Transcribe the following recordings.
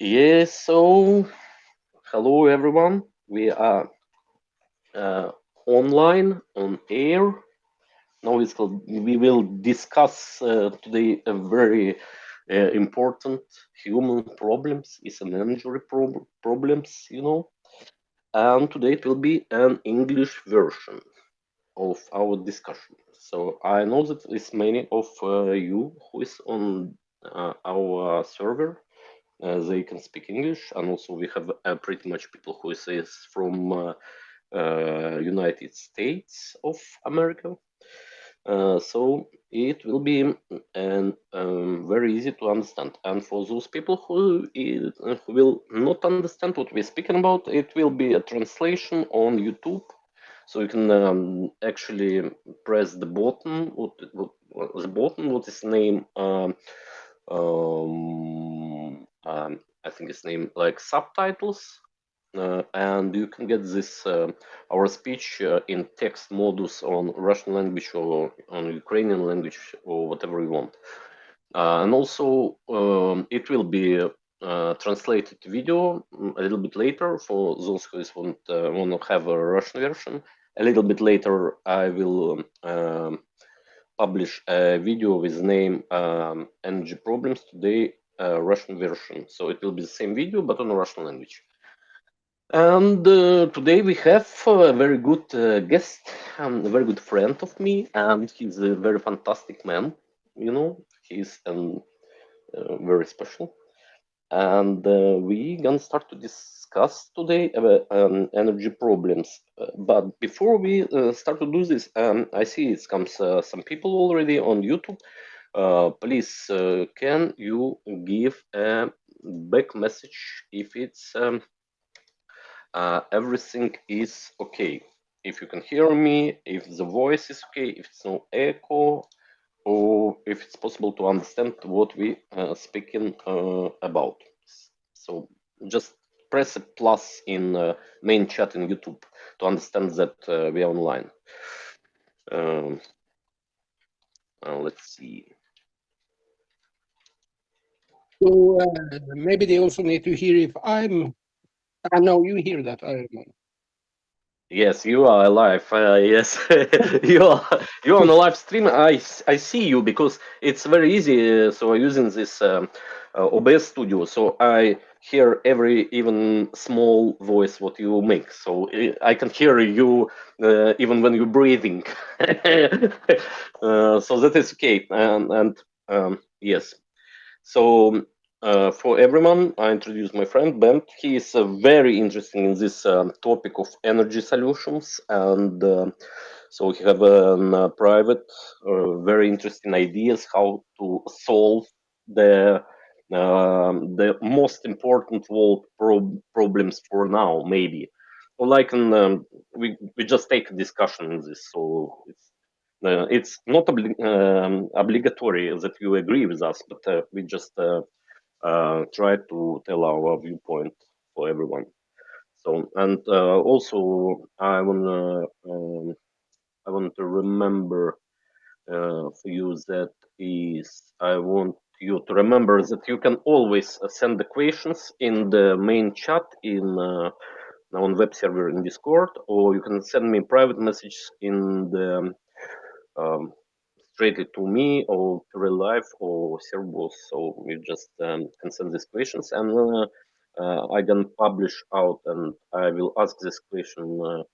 Yes, so hello everyone. We are online on air. Now we will discuss today a very important human problems. It's an energy problems, and today it will be an English version of our discussion. So I know that it's many of you who is on our server. They can speak English, and also we have pretty much people who is from United States of America. So it will be very easy to understand. And for those people who will not understand what we're speaking about, it will be a translation on YouTube. So you can actually press the button. What is name? I think it's named like subtitles, and you can get this our speech in text modus on Russian language or on Ukrainian language or whatever you want. And also it will be translated video a little bit later for those who want to have a Russian version. A little bit later, I will publish a video with name Energy Problems Today, Russian version. So it will be the same video, but on Russian language. And today we have a very good guest, a very good friend of me, and he's a very fantastic man. He's very special. And we're gonna start to discuss today about energy problems. But before we start to do this, I see it comes some people already on YouTube. Please, can you give a back message if it's everything is okay? If you can hear me, if the voice is okay, if it's no echo, or if it's possible to understand what we speaking about. So just press a plus in main chat in YouTube to understand that we are online. Let's see. So maybe they also need to hear if I'm. I know you hear that. Yes, you are alive. Yes, you're on a live stream. I see you because it's very easy. So using this OBS studio, so I hear every even small voice what you make. So I can hear you even when you're breathing. So that is okay. And yes. So for everyone, I introduce my friend Ben. He is very interesting in this topic of energy solutions, and so he have private, very interesting ideas how to solve the most important world problems for now, maybe. Like we just take a discussion in this, so it's not obligatory that you agree with us, but we just try to tell our viewpoint for everyone. So, and also I want to remember for you that I want you to remember that you can always send the questions in the main chat on web server in Discord, or you can send me private message in the straight to me or real life or servos. So you just can send these questions, and I can publish out, and I will ask this question.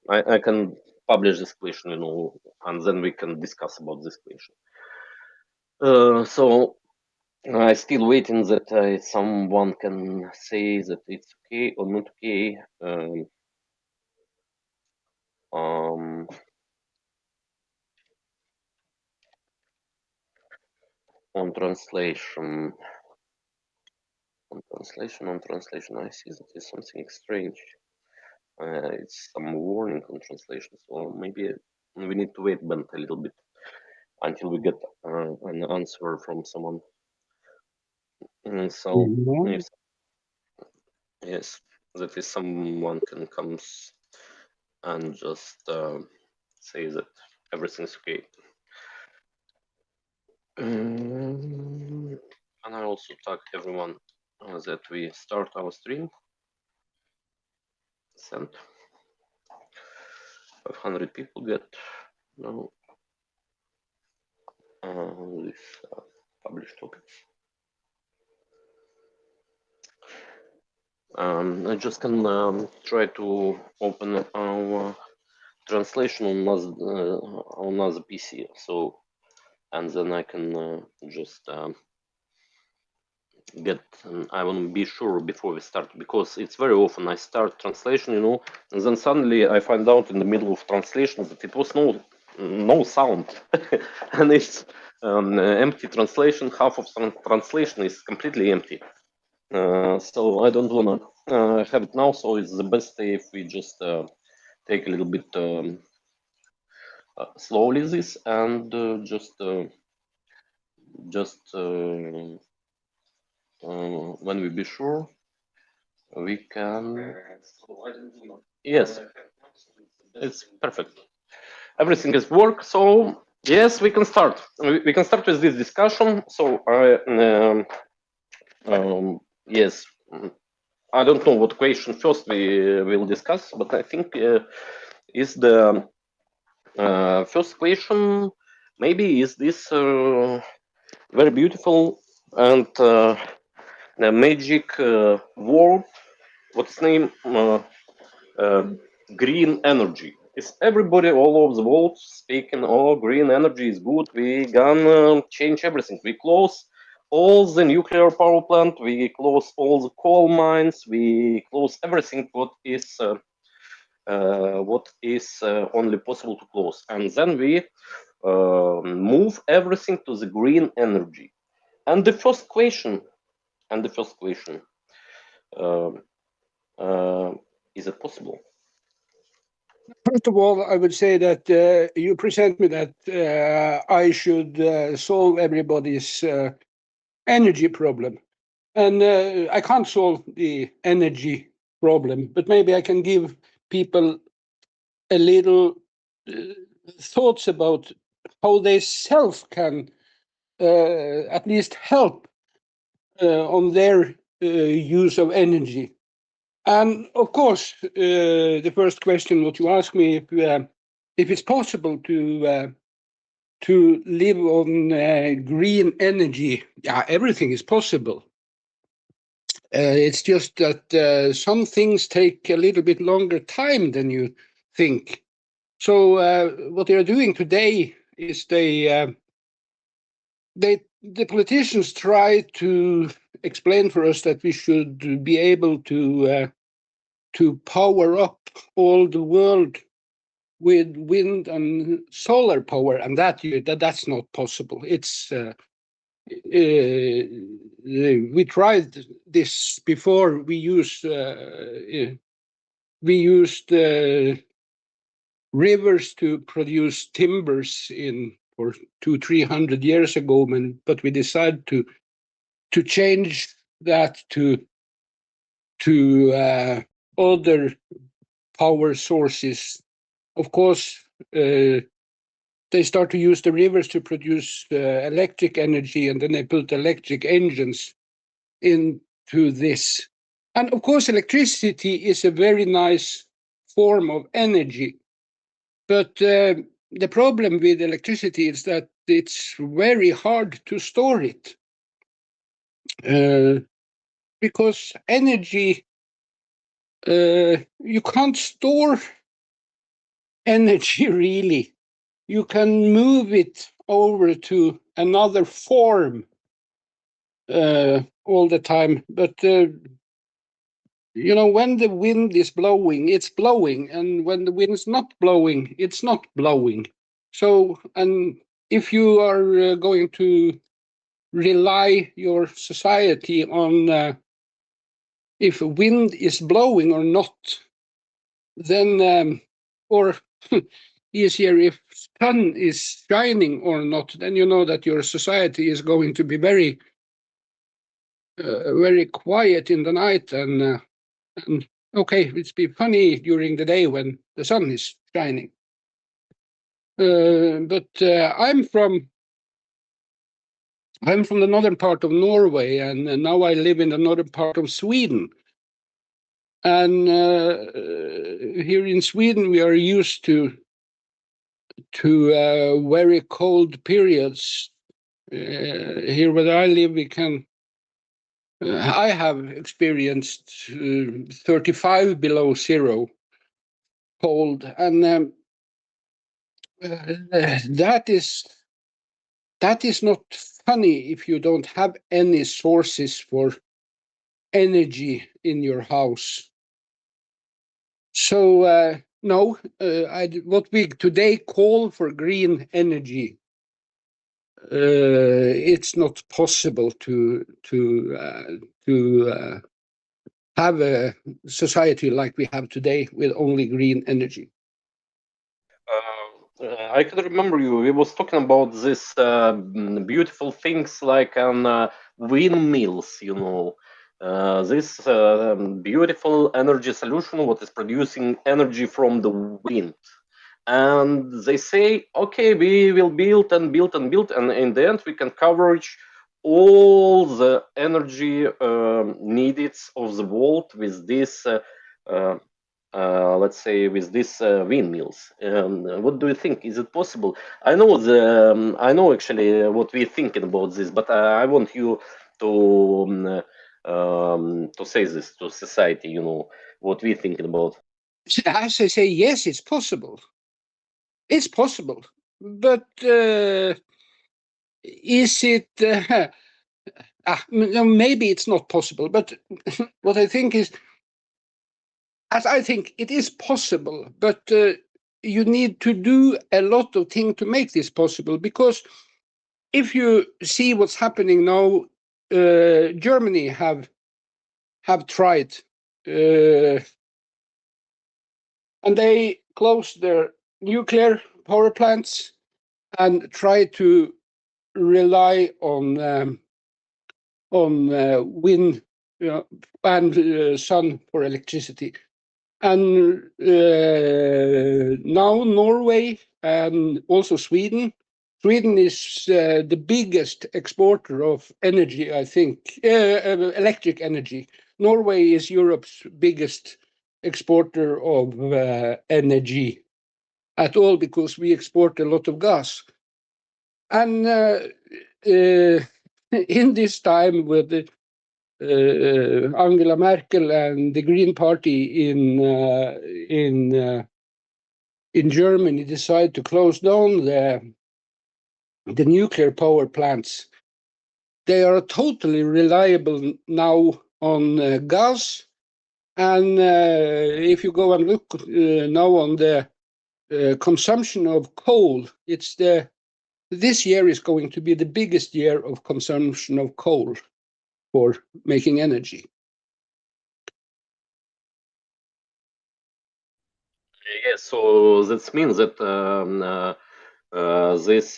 I can publish this question, and then we can discuss about this question. So I still waiting that someone can say that it's okay or not okay. On translation, I see that there's something strange. It's some warning on translation, so maybe we need to wait a little bit until we get an answer from someone. So if yes, that is someone can come and just say that everything's okay. And I will also tag everyone that we start our stream. Send. 500 people get now this published topics. I just can try to open our translation on another PC, so, and then I can just get. I want to be sure before we start, because it's very often I start translation, you know, and then suddenly I find out in the middle of translation that it was no sound, and it's empty translation. Half of translation is completely empty. So I don't wanna have it now. So it's the best if we just take a little bit slowly this, and when we be sure, we can. Yes, it's perfect. Everything is work. So yes, we can start. We can start with this discussion. So yes, I don't know what question first we will discuss, but I think is the first question maybe is this very beautiful and the magic word, what's name green energy. Is everybody all over the world speaking, oh, green energy is good, we gonna change everything, we close all the nuclear power plant, we close all the coal mines, we close everything what is only possible to close, and then we move everything to the green energy. And the first question, is it possible? First of all, I would say that you present me that I should solve everybody's energy problem. And I can't solve the energy problem, but maybe I can give people a little thoughts about how they self can at least help on their use of energy. And of course, the first question what you ask me, if it's possible to live on green energy, yeah, everything is possible. It's just that some things take a little bit longer time than you think. So what they are doing today is the politicians try to explain for us that we should be able to power up all the world with wind and solar power, and that's not possible. It's we tried this before. We used rivers to produce timbers for 200-300 years ago, but we decided to change that to other power sources. Of course, they start to use the rivers to produce electric energy, and then they put electric engines into this. And of course, electricity is a very nice form of energy. But the problem with electricity is that it's very hard to store it. Because energy, you can't store energy really. You can move it over to another form all the time. But, you know, when the wind is blowing, it's blowing. And when the wind is not blowing, it's not blowing. So, and if you are going to rely your society on if wind is blowing or not, then, or easier, if sun is shining or not, then you know that your society is going to be very, very quiet in the night, and okay, it's be funny during the day when the sun is shining. But I'm from I'm from the northern part of Norway, and now I live in the northern part of Sweden. And here in Sweden, we are used to very cold periods. Here where I live, I have experienced 35 below zero cold, and that is not funny if you don't have any sources for energy in your house. So no, what we today call for green energy, it's not possible to have a society like we have today with only green energy. I can remember we was talking about this beautiful things like windmills, this beautiful energy solution what is producing energy from the wind. And they say, okay, we will build and build and build, and in the end we can coverage all the energy needed of the world with this let's say with these windmills. What do you think? Is it possible? I know actually what we're thinking about this, but I want you to say this to society. What we're thinking about. As I say, yes, it's possible. It's possible, but is it? Maybe it's not possible. But what I think is, as I think it is possible, but you need to do a lot of things to make this possible. Because if you see what's happening now, Germany have tried, and they closed their nuclear power plants and try to rely on wind and sun for electricity. And now Norway and also Sweden. Sweden is the biggest exporter of energy, I think, electric energy. Norway is Europe's biggest exporter of energy at all, because we export a lot of gas. And in this time with Angela Merkel and the Green Party in Germany decide to close down the nuclear power plants, they are totally reliable now on gas. And if you go and look now on the consumption of coal, this year is going to be the biggest year of consumption of coal for making energy. Yes, so that means that this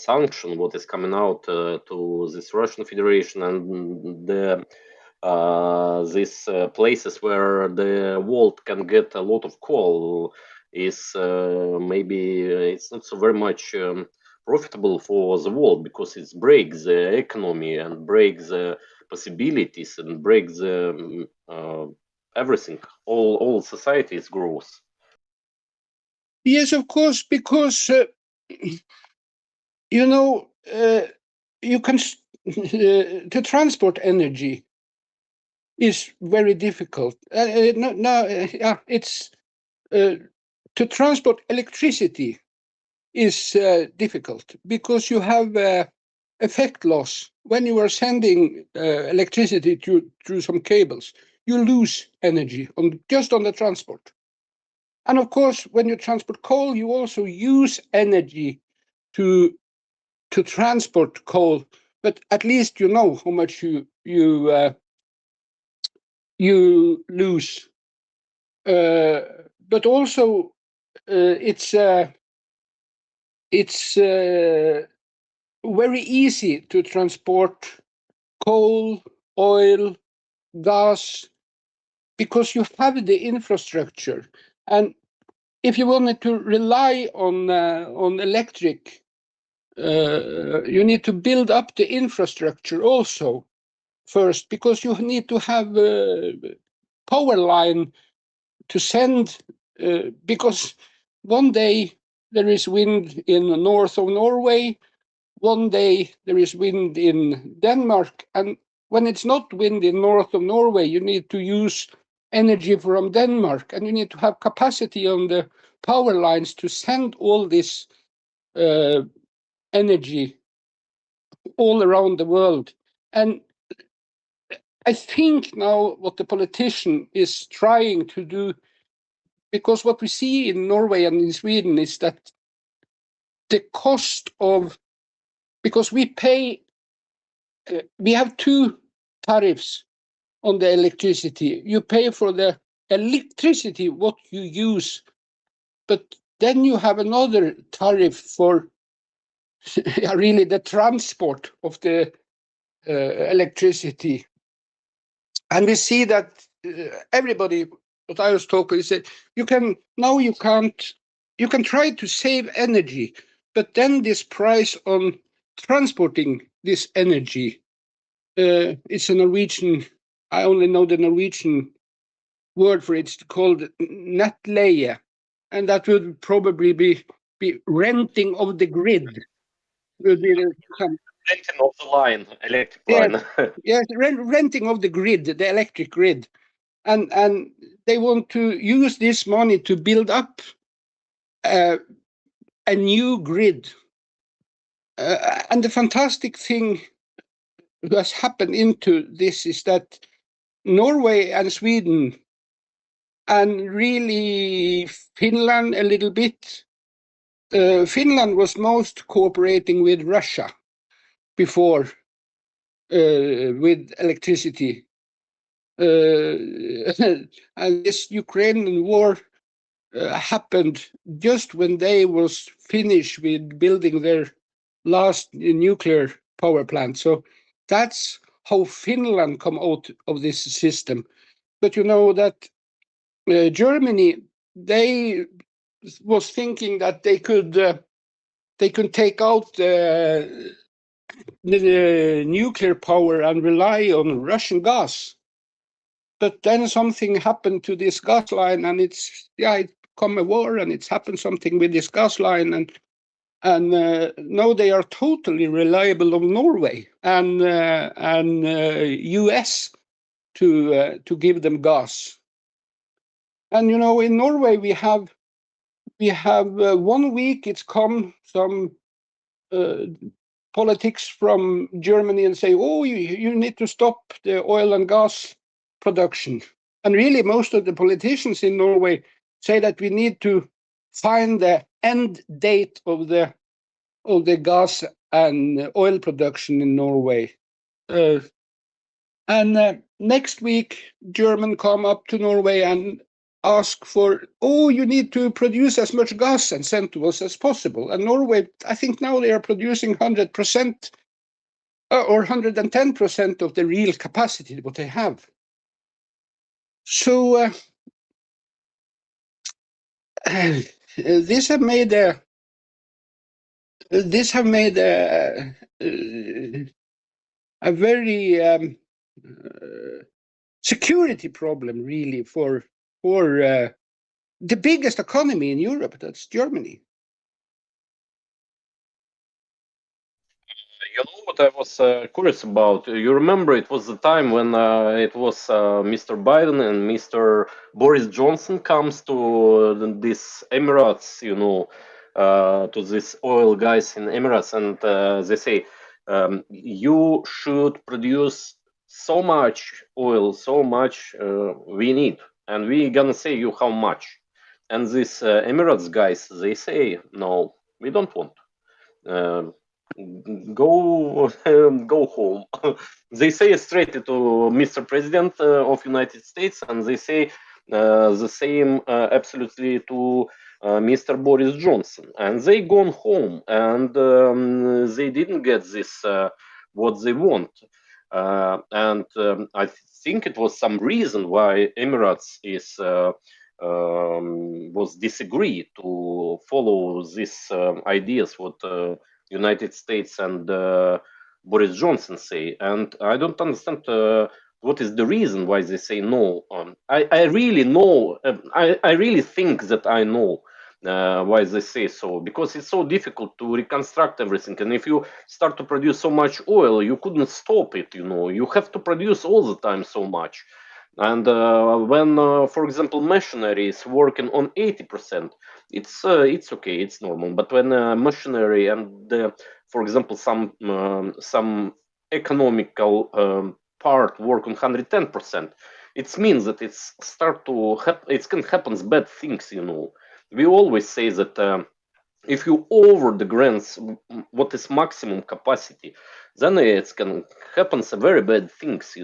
sanction, what is coming out to this Russian Federation and these places where the world can get a lot of coal, is maybe it's not so very much profitable for the world, because it breaks the economy and breaks the possibilities and breaks everything, all society's growth. Yes, of course, because you can to transport energy is very difficult. It's to transport electricity is difficult, because you have effect loss when you are sending electricity through some cables. You lose energy just on the transport. And of course, when you transport coal, you also use energy to transport coal. But at least you know how much you lose. But also, it's very easy to transport coal, oil, gas, because you have the infrastructure. And if you wanted to rely on electric you need to build up the infrastructure also first, because you need to have a power line to send, because one day there is wind in the north of Norway, one day there is wind in Denmark, and when it's not wind in north of Norway, you need to use energy from Denmark, and you need to have capacity on the power lines to send all this energy all around the world. And I think now what the politician is trying to do, because what we see in Norway and in Sweden is that the cost of, because we pay, we have two tariffs on the electricity. You pay for the electricity, what you use, but then you have another tariff for really the transport of the electricity. And we see that everybody, what I was talking, said, you can try to save energy, but then this price on transporting this energy, it's a Norwegian, I only know the Norwegian word for it, it's called nettleie, and that would probably be renting of the grid. Would be renting of the line, electric line. Yes, renting of the grid, the electric grid. And they want to use this money to build up a new grid. And the fantastic thing that has happened into this is that Norway and Sweden, and really Finland a little bit, Finland was most cooperating with Russia before with electricity. And this Ukrainian war happened just when they was finished with building their last nuclear power plant. So that's how Finland come out of this system. But you know that Germany, they was thinking that they could take out the nuclear power and rely on Russian gas. But then something happened to this gas line, and it come a war, and it's happened something with this gas line, and now they are totally reliable on Norway and US to give them gas. And you know, in Norway we have 1 week it's come some politics from Germany and say, oh, you need to stop the oil and gas production. And really most of the politicians in Norway say that we need to find the end date of the gas and oil production in Norway. And next week German come up to Norway and ask for, oh, you need to produce as much gas and send to us as possible. And Norway, I think now they are producing 100% or 110% of the real capacity what they have. So this have made a very security problem really for the biggest economy in Europe, that's Germany. You know what I was curious about? You remember it was the time when it was Mr. Biden and Mr. Boris Johnson comes to this Emirates, you know, to this oil guys in Emirates, and they say, you should produce so much oil, so much we need, and we gonna say you how much. And these Emirates guys, they say, no, we don't want. Go home. They say straight to Mr. President of United States, and they say the same absolutely to Mr. Boris Johnson, and they gone home, and they didn't get this what they want, and I think it was some reason why Emirates is was disagree to follow these ideas what United States and Boris Johnson say, and I don't understand what is the reason why they say no. I really know. I really think that I know why they say so, because it's so difficult to reconstruct everything. And if you start to produce so much oil, you couldn't stop it. You have to produce all the time so much. And when, for example, machinery is working on 80%, it's okay, it's normal. But when machinery and, for example, some economical part work on 110%, it means that it's start to it can happen bad things. We always say that if you over the grants what is maximum capacity, then it can happen some very bad things.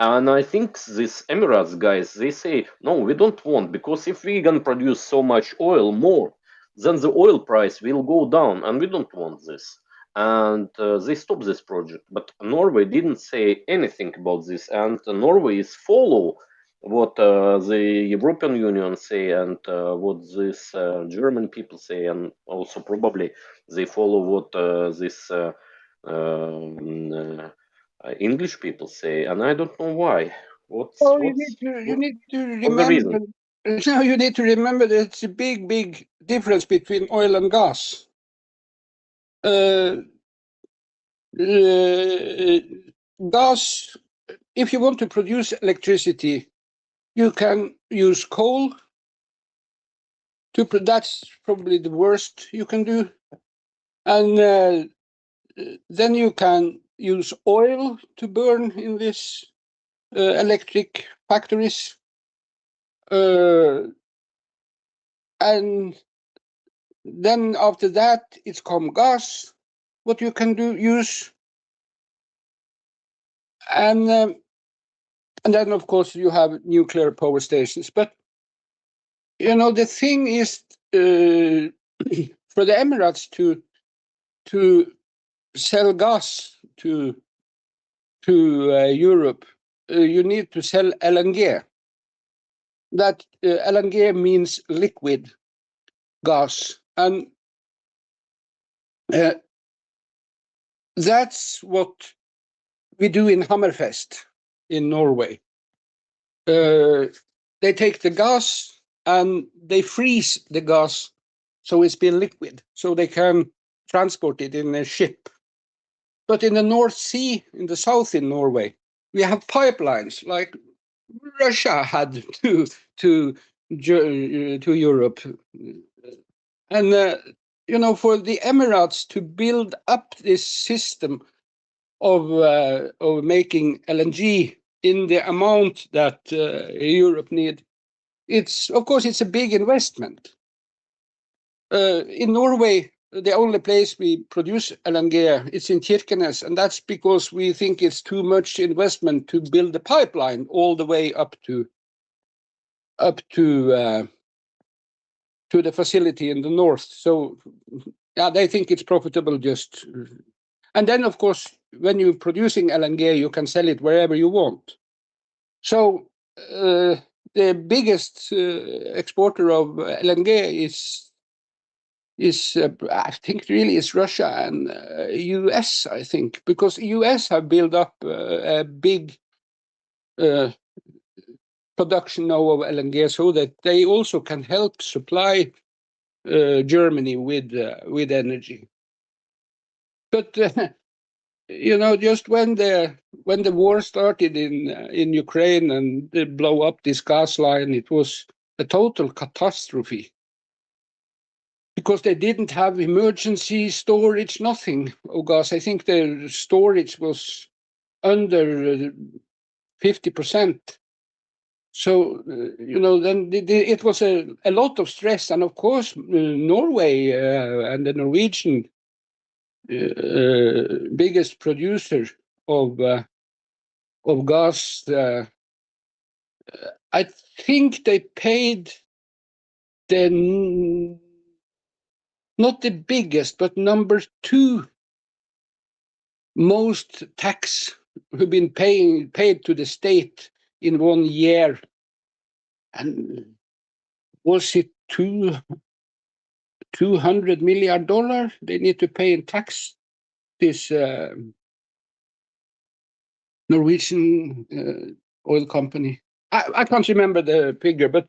And I think these Emirates guys, they say no, we don't want, because if we can produce so much oil more, then the oil price will go down, and we don't want this. And they stopped this project. But Norway didn't say anything about this, and Norway is follow what the European Union say, and what these German people say, and also probably they follow what this English people say, and I don't know why. What's you need to what's the reason? remember. Now you need to remember that it's a big difference between oil and gas. Gas, if you want to produce electricity, you can use coal. That's probably the worst you can do. And then you can use oil to burn in these electric factories. And then after that, it's come gas, what you can use. And then, of course, you have nuclear power stations. But, the thing is, for the Emirates to sell gas to Europe, you need to sell LNG. That LNG means liquid gas. And that's what we do in Hammerfest in Norway. They take the gas and they freeze the gas so it's been liquid, so they can transport it in a ship. But in the North Sea, in the south in Norway, we have pipelines like Russia had to Europe. And for the Emirates to build up this system of making LNG in the amount that Europe need, it's a big investment. In Norway, the only place we produce LNG is in Kirkenes, and that's because we think it's too much investment to build a pipeline all the way up to the facility in the north. So, yeah, they think it's profitable just. And then, of course, when you're producing LNG, you can sell it wherever you want. So the biggest exporter of LNG is I think really is Russia and US, I think, because US have built up a big production now of LNG, so that they also can help supply Germany with energy. But just when the war started in Ukraine and they blow up this gas line, it was a total catastrophe, because they didn't have emergency storage, nothing of gas. I think the storage was under 50%. So, then it was a lot of stress. And of course, Norway and the Norwegian biggest producer of gas, I think they paid not the biggest, but number 2 most tax who've been paid to the state in 1 year. And was it $200 million they need to pay in tax. This Norwegian oil company. I can't remember the figure, but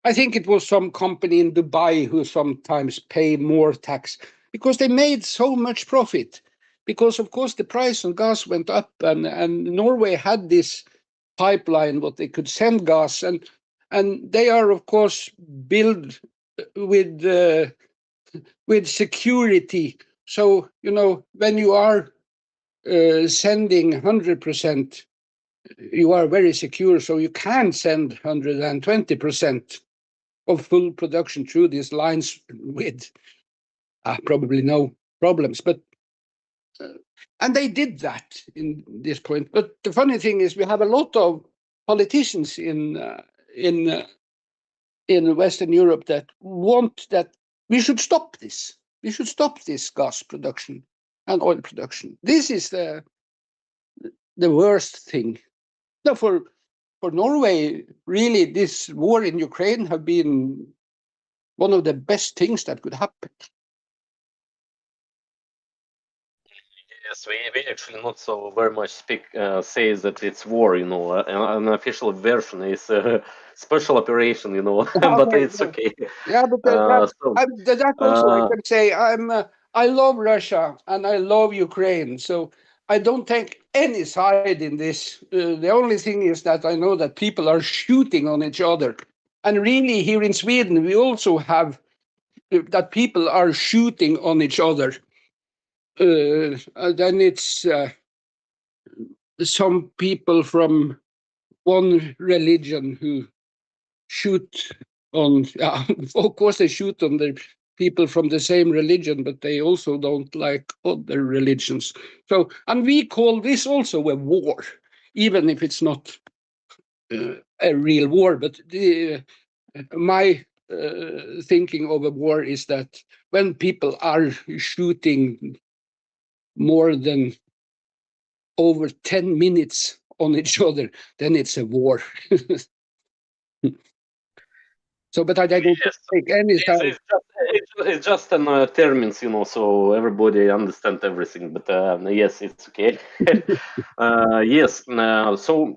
I think it was some company in Dubai who sometimes pay more tax because they made so much profit. Because of course the price of gas went up, and Norway had this pipeline what they could send gas, and they are of course built with security. So when you are sending 100%, you are very secure. So you can send 120% of full production through these lines with probably no problems. But and they did that in this point. But the funny thing is, we have a lot of politicians in Western Europe that want that we should stop this. We should stop this gas production and oil production. This is the worst thing. Now, for Norway, really, this war in Ukraine have been one of the best things that could happen. Yes, we actually not so very much say that it's war, an official version is a special operation, but it's okay. Yeah, but that also I can say I love Russia and I love Ukraine, so I don't take any side in this. The only thing is that I know that people are shooting on each other, and really here in Sweden we also have that people are shooting on each other. Then it's some people from one religion who shoot on, of course they shoot on the people from the same religion, but they also don't like other religions. So, and we call this also a war, even if it's not a real war. But my thinking of a war is that when people are shooting more than over 10 minutes on each other, then it's a war. So, but I don't take any side. It's just an terms, so everybody understand everything. But yes, it's okay. Yes. So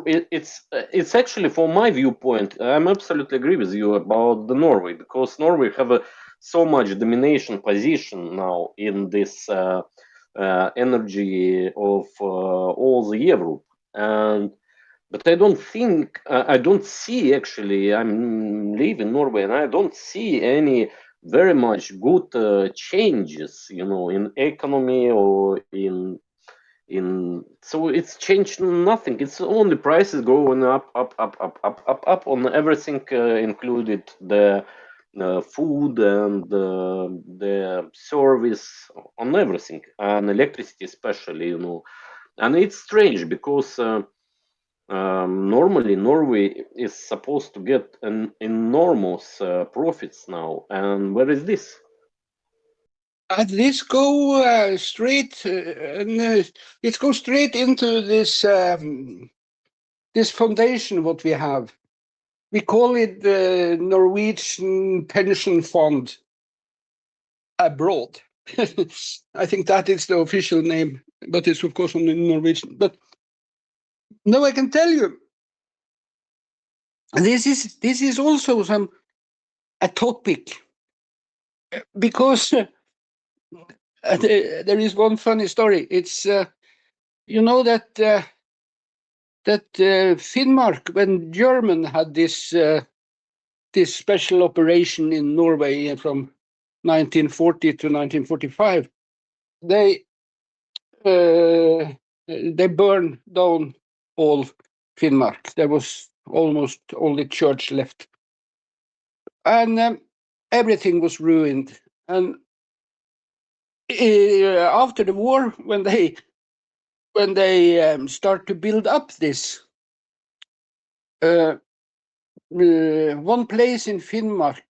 it's actually, from my viewpoint, I'm absolutely agree with you about the Norway, because Norway have so much domination position now in this energy of all the Europe. But I don't think, I don't see actually, I'm living Norway, and I don't see any very much good changes, in economy or in so it's changed nothing. It's only prices going up on everything, included the food and the service, on everything, and electricity especially, and it's strange because normally Norway is supposed to get an enormous profits now, and where is this? This go straight, it goes straight into this this foundation what we have. We call it the Norwegian Pension Fund abroad. I think that is the official name, but it's of course only Norwegian. But no, I can tell you, this is also a topic, because there is one funny story. It's that Finnmark, when German had this this special operation in Norway from 1940 to 1945, they burned down all Finnmark. There was almost only church left, and everything was ruined. And after the war, when they start to build up this, one place in Finnmark,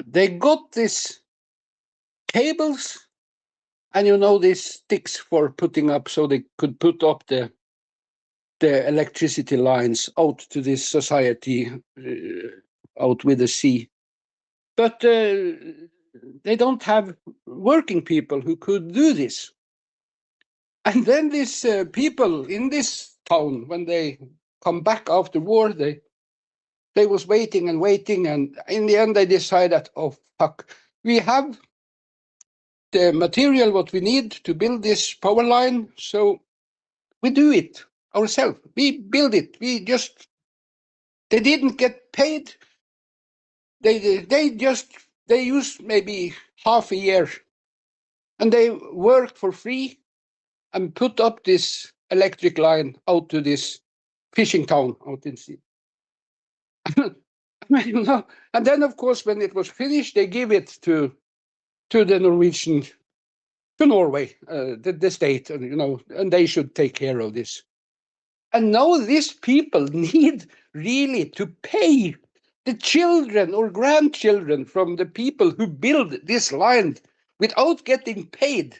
they got these cables, and these sticks for putting up, so they could put up the electricity lines out to this society out with the sea. but they don't have working people who could do this. And then these people in this town, when they come back after war, they was waiting and waiting, and in the end they decided, oh fuck, we have the material what we need to build this power line, so we do it ourselves. We build it. They didn't get paid. They used maybe half a year, and they worked for free and put up this electric line out to this fishing town out in sea. And then of course when it was finished, they give it to the Norwegian, to Norway, the state, and they should take care of this. And now these people need really to pay the children or grandchildren from the people who build this line without getting paid.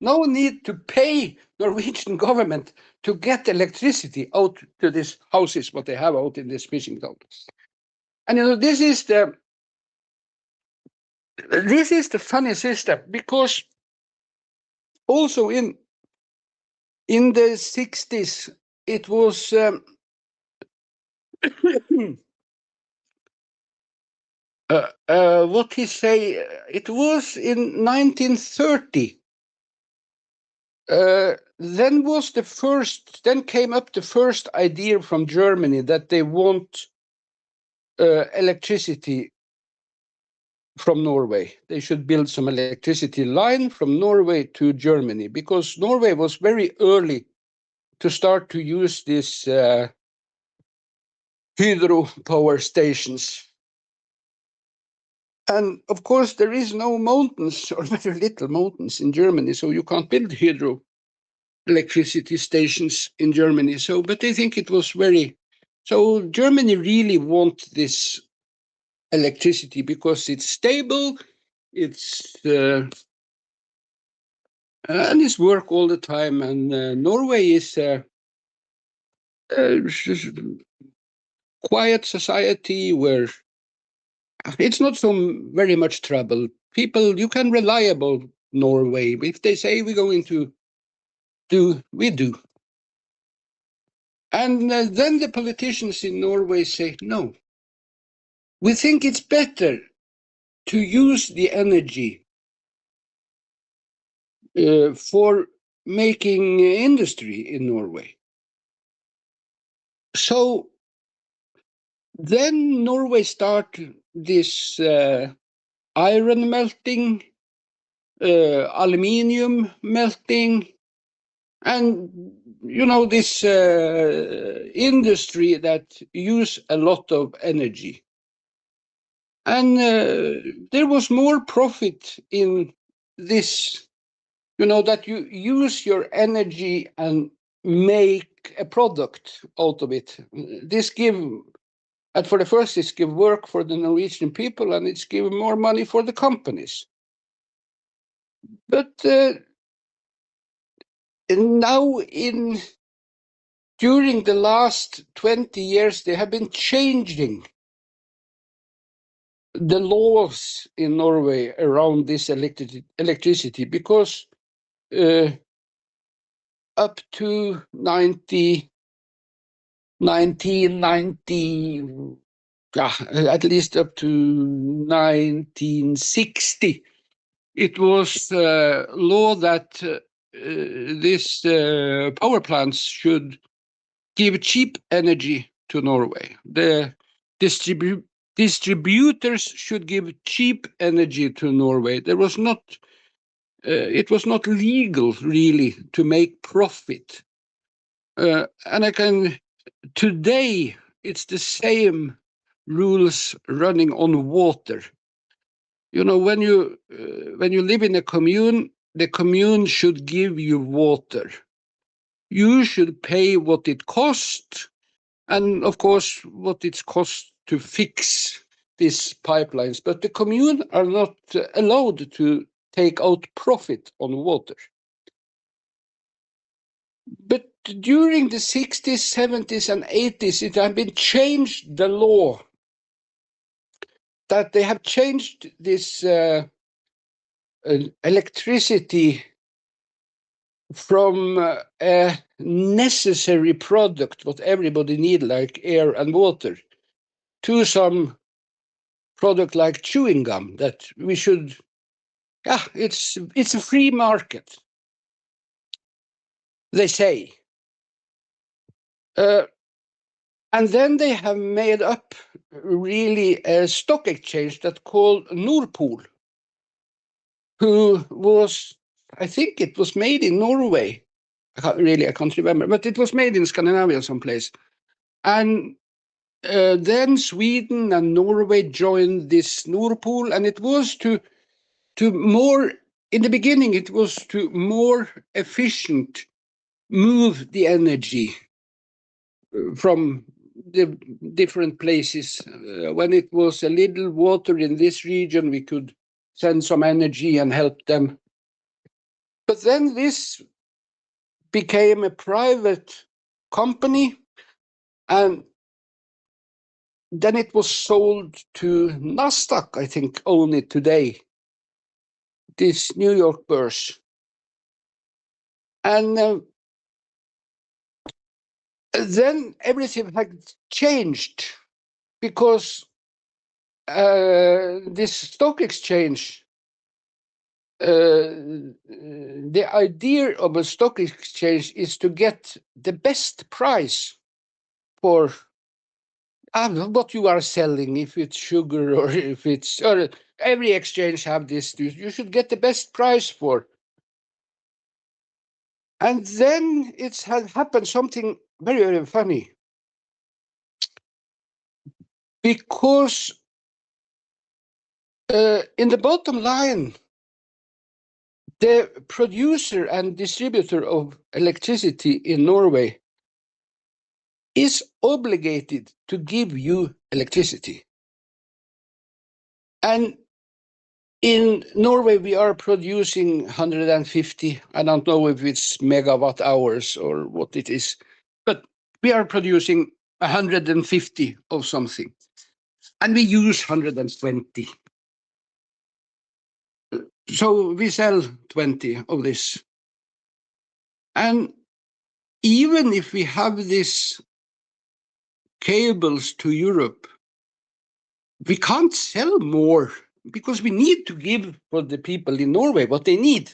No need to pay Norwegian government to get electricity out to these houses, what they have out in this fishing town. And this is the funny system, because also in the 60s it was what he say? It was in 1930. Then came up the first idea from Germany that they want electricity from Norway. They should build some electricity line from Norway to Germany, because Norway was very early to start to use these hydro power stations. And of course, there is no mountains, or very little mountains in Germany, so you can't build hydro electricity stations in Germany. So, but I think it was so Germany really want this electricity because it's stable, it's and it's work all the time. And Norway is a quiet society where it's not so very much trouble. People, you can reliable Norway. If they say we're going to do, we do. And then the politicians in Norway say, no, we think it's better to use the energy for making industry in Norway. So then Norway start this iron melting, aluminium melting, and this industry that use a lot of energy. And there was more profit in this, that you use your energy and make a product out of it. For the first, it's give work for the Norwegian people, and it's give more money for the companies. But now during the last 20 years, they have been changing the laws in Norway around this electricity, because up to 1990, at least up to 1960, it was law that this power plants should give cheap energy to Norway. The distributors should give cheap energy to Norway. It was not legal really to make profit. And today it's the same rules running on water. When you live in a commune, the commune should give you water. You should pay what it costs, and of course what it costs to fix these pipelines. But the commune are not allowed to take out profit on water. But during the 60s, 70s, and 80s, it had been changed the law that they have changed this electricity from a necessary product, what everybody need, like air and water, to some product like chewing gum that we should, it's a free market, they say. And then they have made up really a stock exchange that called Nord Pool, who was, I think it was made in Norway. I can't remember, but it was made in Scandinavia someplace. And then Sweden and Norway joined this Nord Pool, and it was to more, in the beginning, it was to more efficient move the energy from the different places. When it was a little water in this region, we could send some energy and help them. But then this became a private company, and then it was sold to Nasdaq, I think, own it today, this New York Börse. And then everything had changed because this stock exchange, the idea of a stock exchange is to get the best price for what you are selling, if it's sugar or if it's, or every exchange have this, you should get the best price for. And then it had happened something very, very funny. Because in the bottom line, the producer and distributor of electricity in Norway is obligated to give you electricity. And in Norway, we are producing 150, I don't know if it's megawatt hours or what it is, but we are producing 150 of something, and we use 120. So we sell 20 of this. And even if we have these cables to Europe, we can't sell more because we need to give for the people in Norway what they need.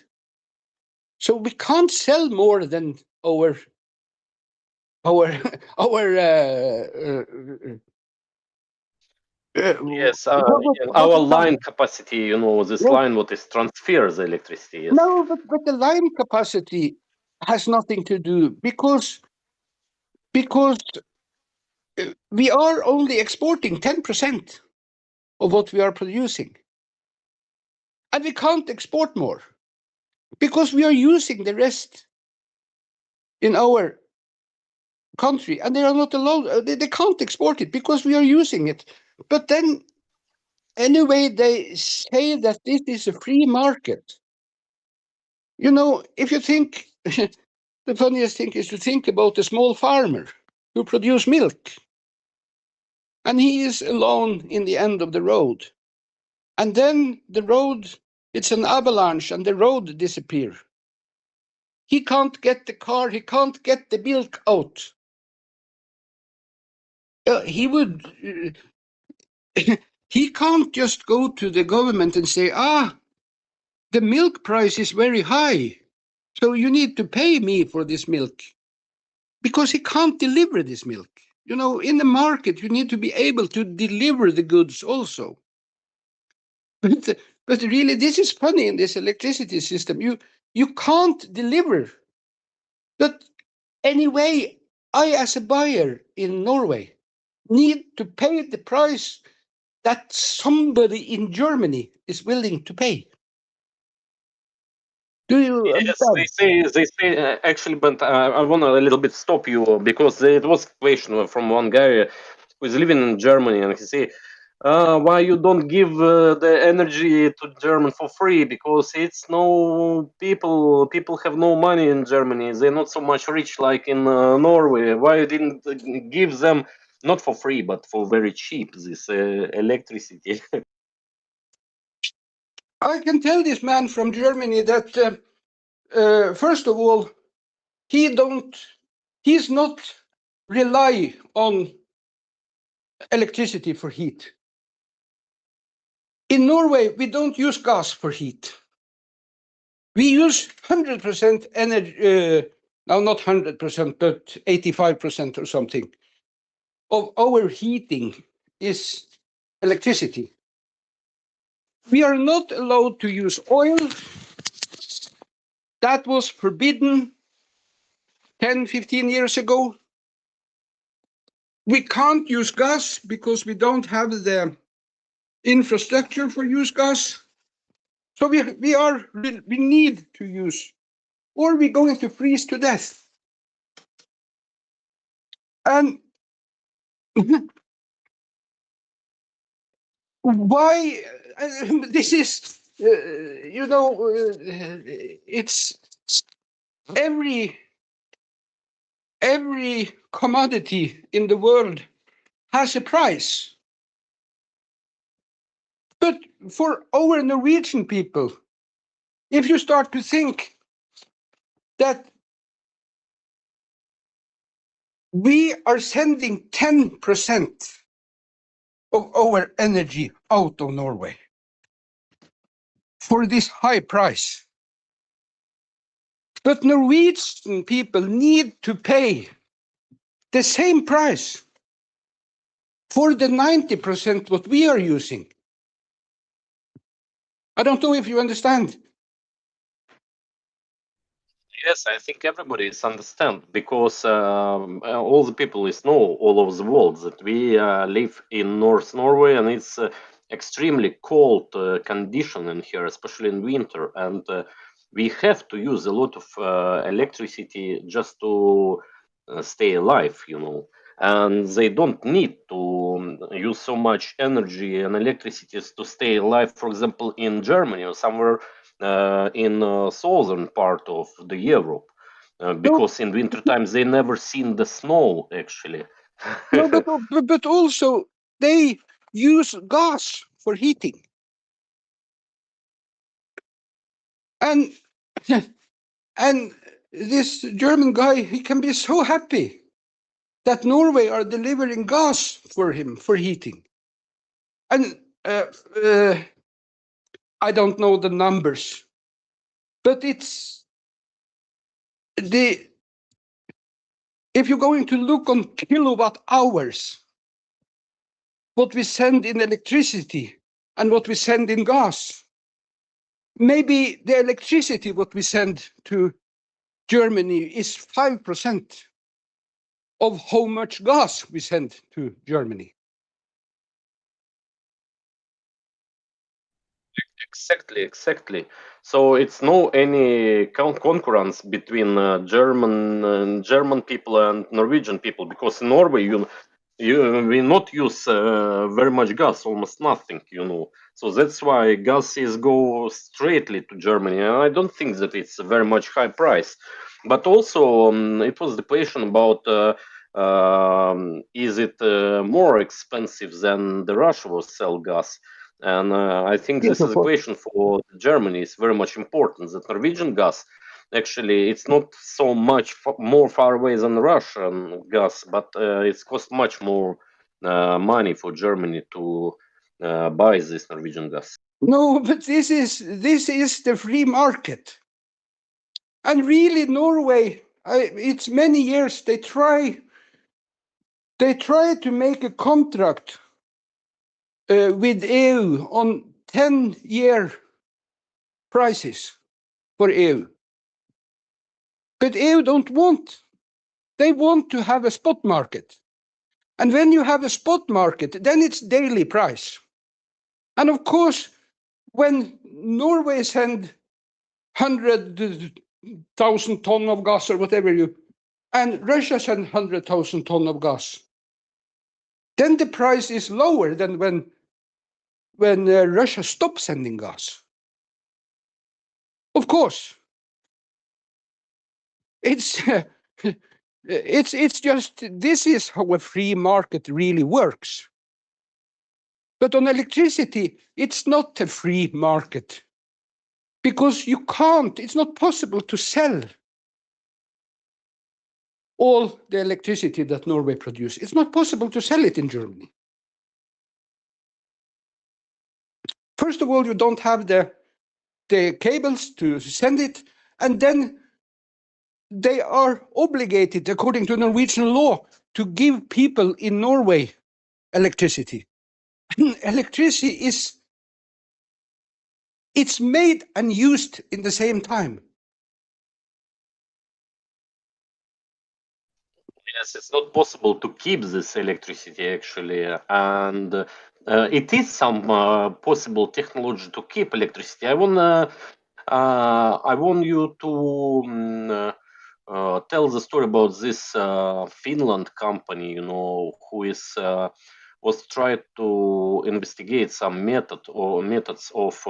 So we can't sell more than our Yes, our line capacity, you know, this line what is transfers the electricity. Yes. No, but the line capacity has nothing to do because we are only exporting 10% of what we are producing. And we can't export more because we are using the rest in our country, and they are not allowed, they can't export it because we are using it. But then, anyway, they say that this is a free market. You know, if you think, the funniest thing is to think about a small farmer who produces milk, and he is alone in the end of the road. And then the road, it's an avalanche, and the road disappears. He can't get the car, he can't get the milk out. He would, he can't just go to the government and say, the milk price is very high, so you need to pay me for this milk. Because he can't deliver this milk. You know, in the market, you need to be able to deliver the goods also. But really, this is funny in this electricity system. You can't deliver. But anyway, I, as a buyer in Norway, need to pay the price that somebody in Germany is willing to pay. Do you Yes, they say actually, but I want to a little bit stop you because it was a question from one guy who is living in Germany, and he say, why you don't give the energy to German for free? Because it's no people have no money in Germany. They're not so much rich like in Norway. Why you didn't give them not for free but for very cheap this electricity? I can tell this man from Germany that first of all, he's not rely on electricity for heat. In Norway, we don't use gas for heat. We use 100% energy, now not 100%, but 85% or something of our heating is electricity. We are not allowed to use oil. That was forbidden 10, 15 years ago. We can't use gas because we don't have the infrastructure for use gas. So we need to use, or we're going to freeze to death. And why this is, it's every commodity in the world has a price. But for our Norwegian people, if you start to think that we are sending 10% of our energy out of Norway for this high price, but Norwegian people need to pay the same price for the 90% what we are using. I don't know if you understand. Yes, I think everybody is understand, because all the people is know all over the world that we live in North Norway, and it's extremely cold condition in here, especially in winter, and we have to use a lot of electricity just to stay alive, and they don't need to use so much energy and electricity to stay alive, for example, in Germany or somewhere in southern part of the Europe, because in winter times they never seen the snow actually. No, but also they use gas for heating, and this German guy, he can be so happy that Norway are delivering gas for him for heating, and I don't know the numbers, but it's if you're going to look on kilowatt hours, what we send in electricity and what we send in gas, maybe the electricity what we send to Germany is 5% of how much gas we send to Germany. Exactly. So it's no any concurrence between German people and Norwegian people, because in Norway we not use very much gas, almost nothing, So that's why gas is go straightly to Germany. And I don't think that it's a very much high price. But also it was the question about is it more expensive than the Russia will sell gas? And I think this is a question for Germany. It's very much important that Norwegian gas, actually, it's not so much more far away than Russian gas, but it's cost much more money for Germany to buy this Norwegian gas. No, but this is the free market, and really Norway. It's many years they try to make a contract with EU on 10-year prices for EU. But EU don't want. They want to have a spot market. And when you have a spot market, then it's daily price. And of course, when Norway send 100,000 tons of gas or whatever and Russia send 100,000 tons of gas, then the price is lower than when Russia stops sending gas. Of course, it's just, this is how a free market really works. But on electricity, it's not a free market. because you can't, it's not possible to sell all the electricity that Norway produces. It's not possible to sell it in Germany. First of all, you don't have the cables to send it, and then they are obligated, according to Norwegian law, to give people in Norway electricity. Electricity it's made and used in the same time. Yes, it's not possible to keep this electricity actually, and it is some possible technology to keep electricity. I want you to tell the story about this Finland company, who was trying to investigate some methods of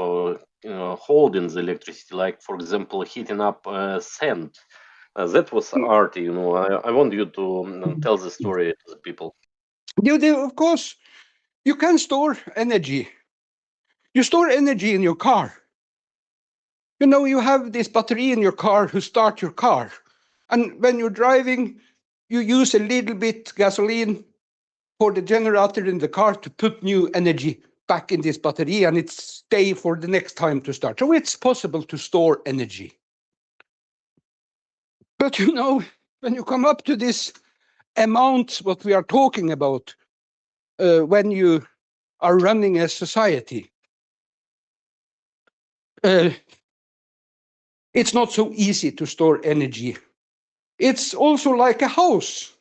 holding the electricity, like, for example, heating up sand. That was art, I want you to tell the story to the people. Of course, you can store energy. You store energy in your car. You have this battery in your car to start your car. And when you're driving, you use a little bit gasoline for the generator in the car to put new energy back in this battery, and it stay for the next time to start. So it's possible to store energy. But when you come up to this amount, what we are talking about, when you are running a society, it's not so easy to store energy. It's also like a house.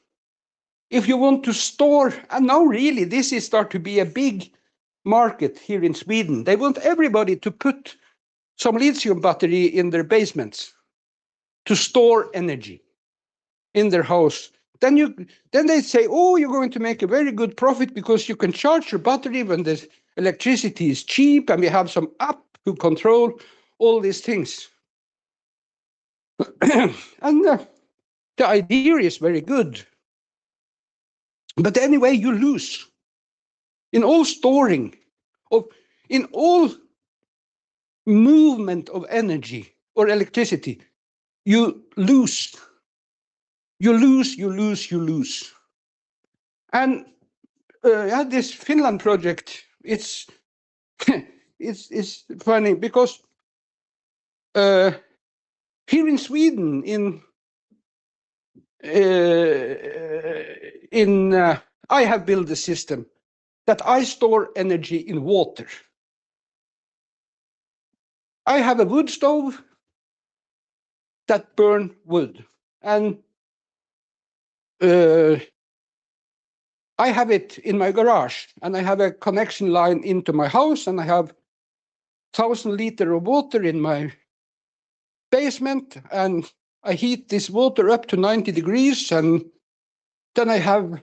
If you want to store, and now really this is start to be a big market here in Sweden. They want everybody to put some lithium battery in their basements to store energy in their house. Then they say, oh, you're going to make a very good profit because you can charge your battery when the electricity is cheap, and we have some app to control all these things. And the idea is very good. But anyway, you lose. In all storing, in all movement of energy or electricity, you lose. You lose. And this Finland project, it's funny because here in Sweden, I have built a system that I store energy in water. I have a wood stove that burn wood, and I have it in my garage, and I have a connection line into my house, and I have 1,000 liters of water in my basement, and I heat this water up to 90 degrees, and then I have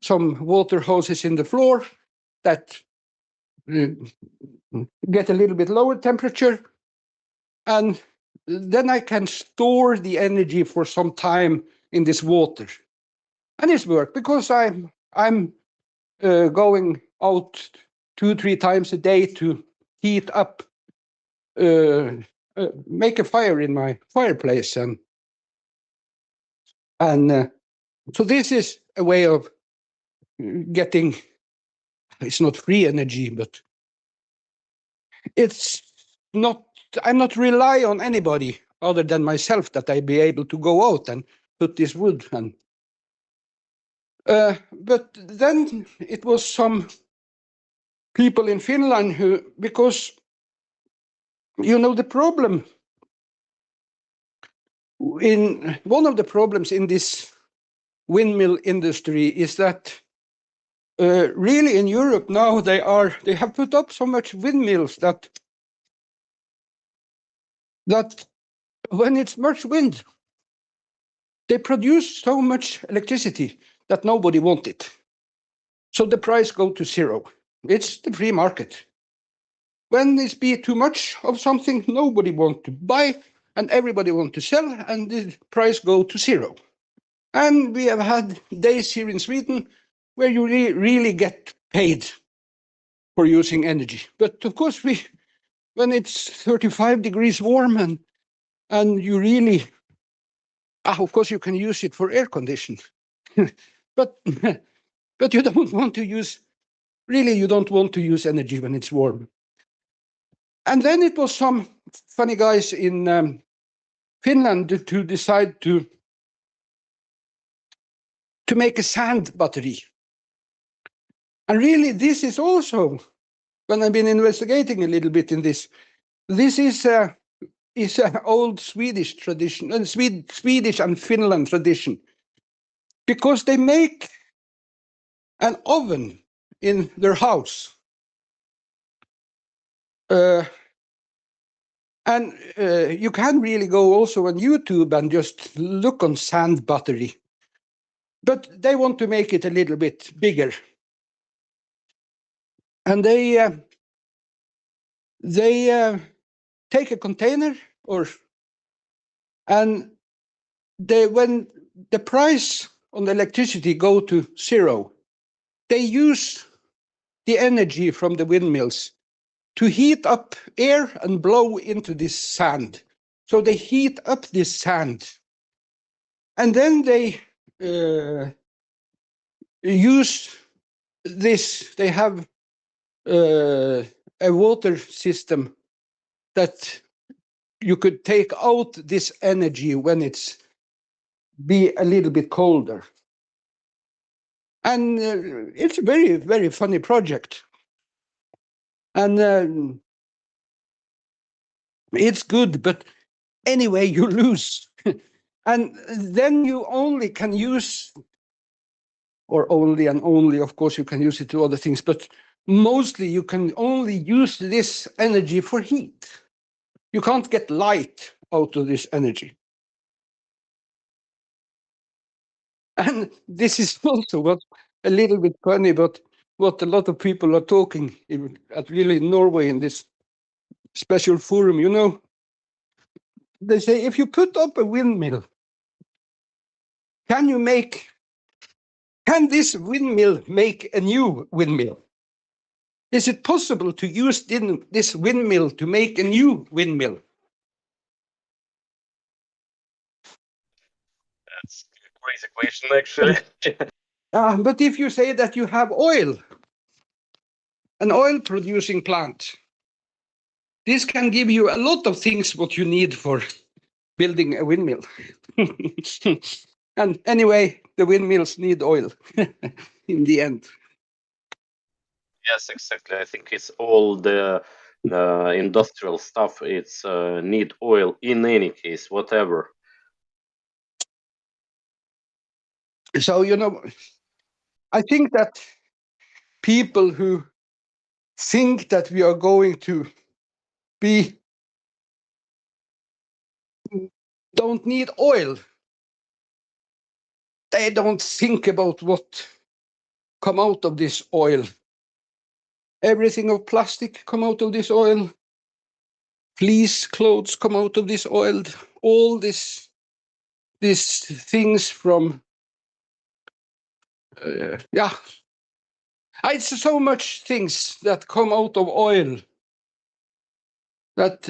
some water hoses in the floor that get a little bit lower temperature, and then I can store the energy for some time in this water. And it's work because I'm going out 2-3 times a day to heat up, make a fire in my fireplace, and so this is a way of getting. It's not free energy, but it's not. I'm not rely on anybody other than myself that I be able to go out and put this wood. And but then it was some people in Finland who, because the problem one of the problems in this windmill industry is that really in Europe now they have put up so much windmills that when it's much wind, they produce so much electricity that nobody wants it. So the price go to zero. It's the free market. When it's be too much of something, nobody want to buy, and everybody want to sell, and the price go to zero. And we have had days here in Sweden where you really get paid for using energy. But of course, when it's 35 degrees warm and you really, of course you can use it for air conditioning, but you don't want to use, really you don't want to use energy when it's warm. And then it was some funny guys in Finland to decide to make a sand battery. And really this is also, when I've been investigating a little bit in this is an old Swedish tradition, Swedish and Finland tradition, because they make an oven in their house. And you can really go also on YouTube and just look on sand battery. But they want to make it a little bit bigger. And they take a container, and when the price on the electricity go to zero, they use the energy from the windmills to heat up air and blow into this sand. So they heat up this sand, and then they use this. They have a water system that you could take out this energy when it's be a little bit colder. And it's a very, very funny project. And it's good, but anyway, you lose. And then you only can use, or only and only, of course, you can use it to other things, but mostly you can only use this energy for heat. You can't get light out of this energy. And this is also what a little bit funny, but what a lot of people are talking at really Norway in this special forum, you know. They say, if you put up a windmill, can this windmill make a new windmill? Is it possible to use this windmill to make a new windmill? That's a crazy question, actually. But if you say that you have oil, an oil producing plant, this can give you a lot of things what you need for building a windmill. And anyway, the windmills need oil in the end. Yes, exactly. I think it's all the industrial stuff. It's need oil in any case, whatever. So, you know, I think that people who think that we are going to don't need oil, they don't think about what come out of this oil. Everything of plastic come out of this oil. Fleece clothes come out of this oil. All these things from it's so much things that come out of oil that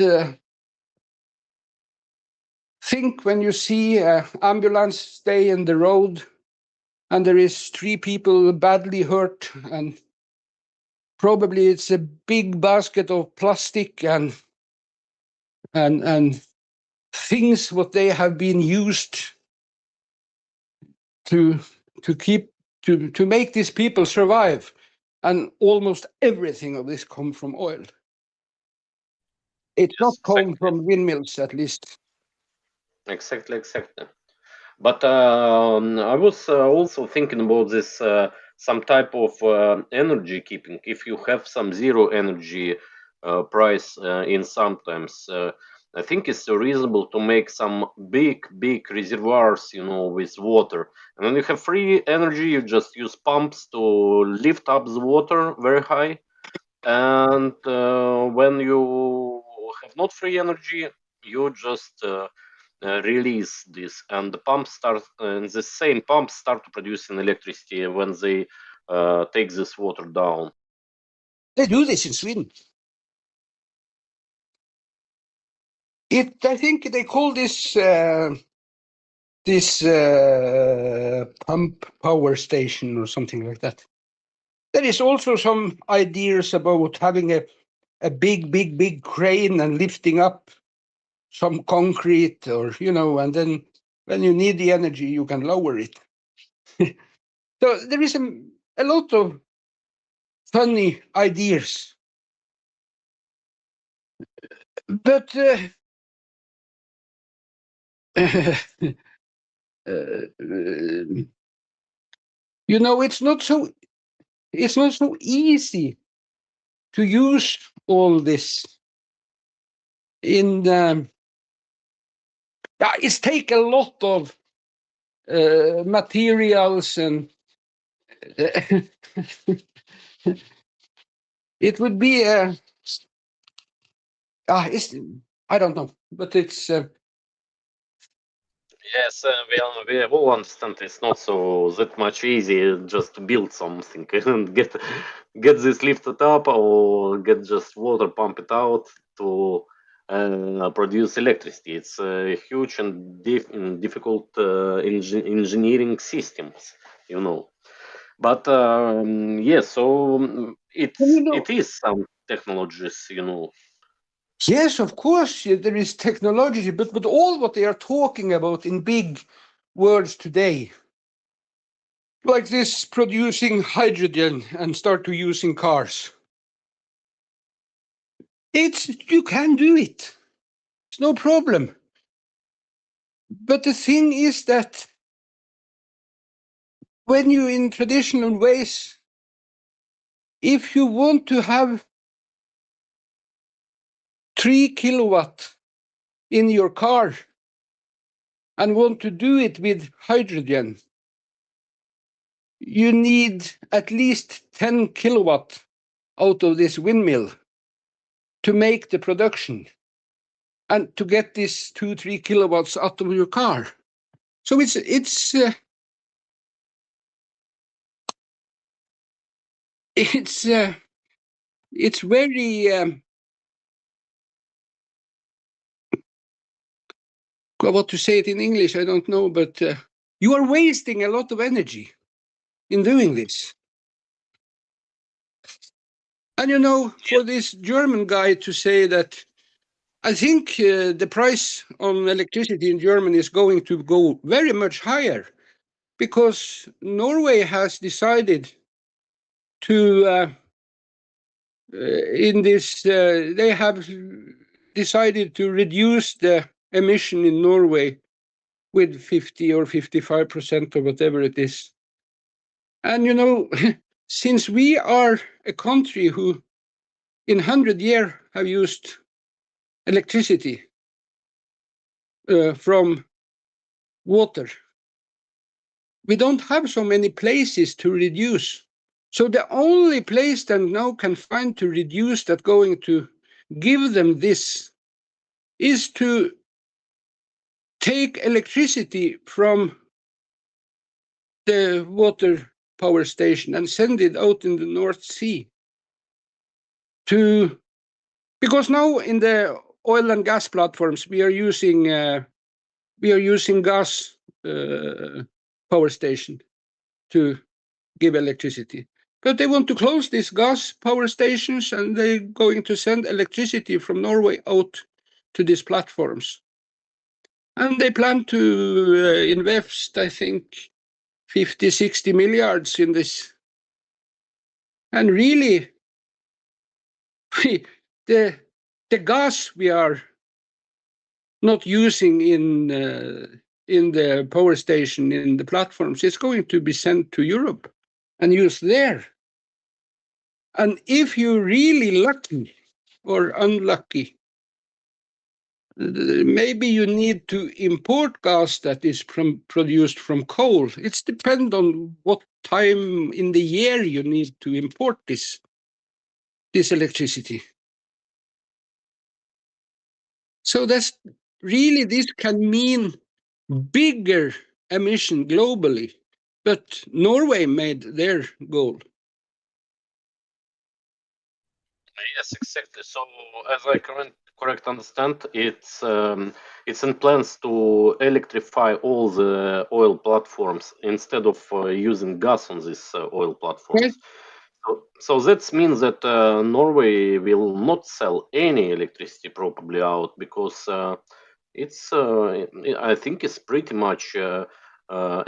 think when you see an ambulance stay in the road and there is 3 people badly hurt, and probably it's a big basket of plastic and things what they have been used to make these people survive, and almost everything of this come from oil. It's not come from windmills, at least. Exactly. But I was also thinking about this, some type of energy keeping. If you have some zero energy price in sometimes, I think it's reasonable to make some big reservoirs, you know, with water. And when you have free energy, you just use pumps to lift up the water very high. And when you have not free energy, you just release this, and the pumps start, and the same pumps start to produce electricity when they take this water down. They do this in Sweden. I think they call this pump power station or something like that. There is also some ideas about having a big crane and lifting up some concrete, or and then when you need the energy, you can lower it. So there is a lot of funny ideas, but it's not so easy to use all this in it's take a lot of materials, and it would be I don't know, but it's Yes, we all understand it's not so that much easy just to build something and get this lifted up or get just water pump it out to produce electricity. It's a huge and difficult engineering systems, But yes, so it is some technologies, Yes, of course, there is technology, but all what they are talking about in big words today, like this producing hydrogen and start to using cars, you can do it. It's no problem. But the thing is that when you in traditional ways, if you want to have 3 kilowatt in your car and want to do it with hydrogen, you need at least 10 kilowatt out of this windmill to make the production and to get this 2-3 kilowatts out of your car. So it's very what to say it in English, I don't know, but you are wasting a lot of energy in doing this. And for this German guy to say that, I think the price on electricity in Germany is going to go very much higher, because Norway has decided to they have decided to reduce the emission in Norway with 50 or 55% or whatever it is. And since we are a country who in 100 years have used electricity from water, we don't have so many places to reduce. So the only place that now can find to reduce that going to give them this is to take electricity from the water power station and send it out in the North Sea because now in the oil and gas platforms we are using gas power station to give electricity. But they want to close these gas power stations, and they're going to send electricity from Norway out to these platforms. And they plan to invest, I think, 50-60 milliards in this. And really, the gas we are not using in the power station, in the platforms, is going to be sent to Europe and used there. And if you're really lucky or unlucky, maybe you need to import gas that is produced from coal. It's depend on what time in the year you need to import this electricity. So that's really, this can mean bigger emission globally, but Norway made their goal. Yes, exactly. So as I correct understand, it's in plans to electrify all the oil platforms instead of using gas on these oil platforms. Yes. So that means that Norway will not sell any electricity probably out, because it's I think it's pretty much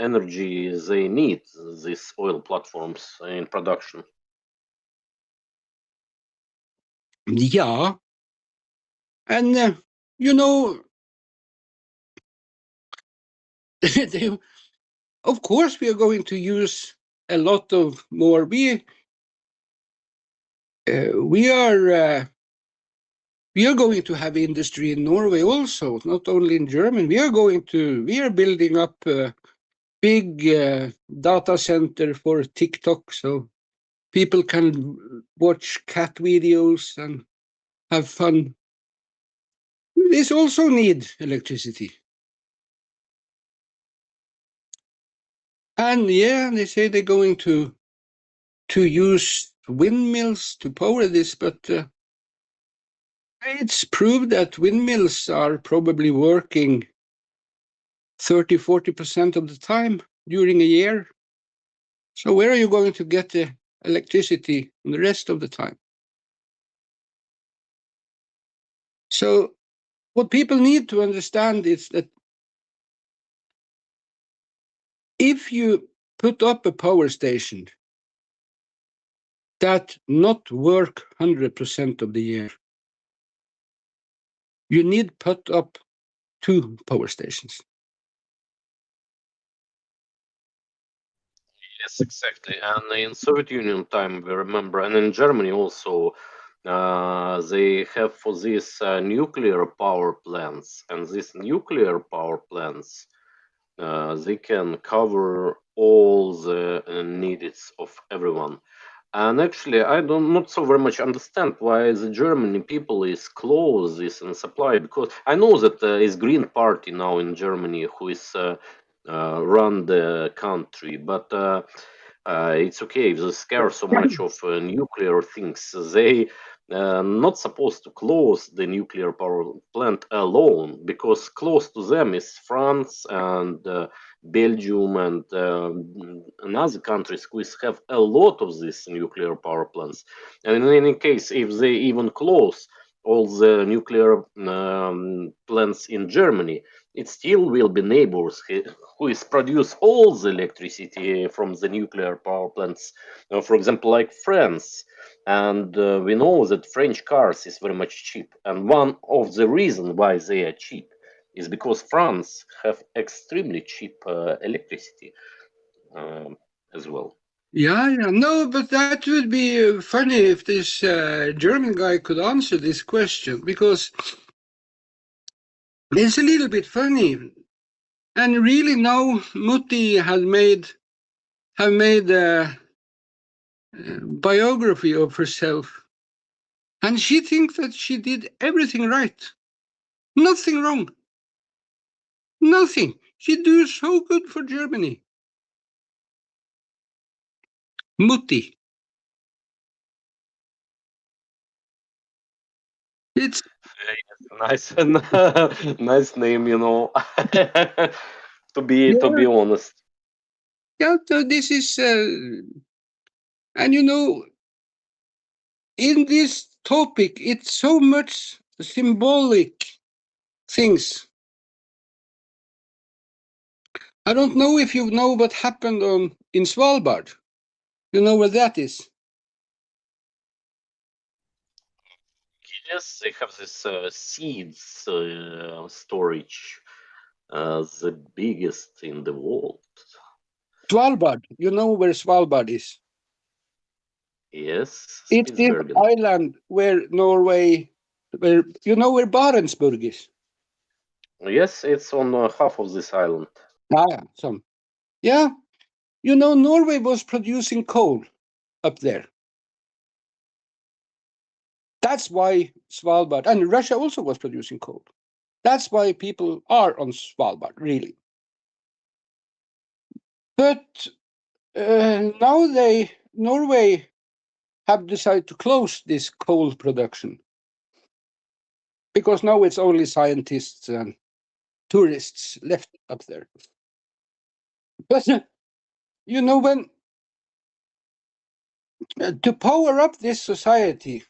energy they need, these oil platforms in production. Yeah. And, you know, of course, we are going to use a lot of more. We are going to have industry in Norway also, not only in Germany. We are building up a big data center for TikTok, so people can watch cat videos and have fun. This also needs electricity. And yeah, they say they're going to use windmills to power this, but it's proved that windmills are probably working 30-40% of the time during a year. So where are you going to get the electricity the rest of the time? So what people need to understand is that if you put up a power station that not work 100% of the year, you need put up 2 power stations. Yes, exactly. And in Soviet Union time, we remember, and in Germany also, they have for these nuclear power plants, and these nuclear power plants, they can cover all the needs of everyone. And actually, I don't not so very much understand why the Germany people is close this and supply, because I know that is Green Party now in Germany who is run the country, but it's okay if they scare so much of nuclear things. They not supposed to close the nuclear power plant alone, because close to them is France and Belgium and other countries who have a lot of these nuclear power plants. And in any case, if they even close all the nuclear plants in Germany, it still will be neighbors who is produce all the electricity from the nuclear power plants. For example, like France. And we know that French cars is very much cheap. And one of the reasons why they are cheap is because France have extremely cheap electricity as well. Yeah, no, but that would be funny if this German guy could answer this question, because it's a little bit funny. And really now Mutti have made a biography of herself, and she thinks that she did everything right. Nothing wrong. Nothing. She do so good for Germany. Mutti. It's Nice, nice name, you know. To be honest. Yeah, so this is, and you know, in this topic, it's so much symbolic things. I don't know if you know what happened in Svalbard. You know where that is? Yes, they have this seeds storage, the biggest in the world. Svalbard. You know where Svalbard is? Yes, It's this Spitsbergen. island where Norway, where you know where Barentsburg is. Yes, it's on half of this island. Yeah, you know Norway was producing coal up there. That's why Svalbard, and Russia also was producing coal. That's why people are on Svalbard, really. But now Norway have decided to close this coal production because now it's only scientists and tourists left up there. But you know, when to power up this society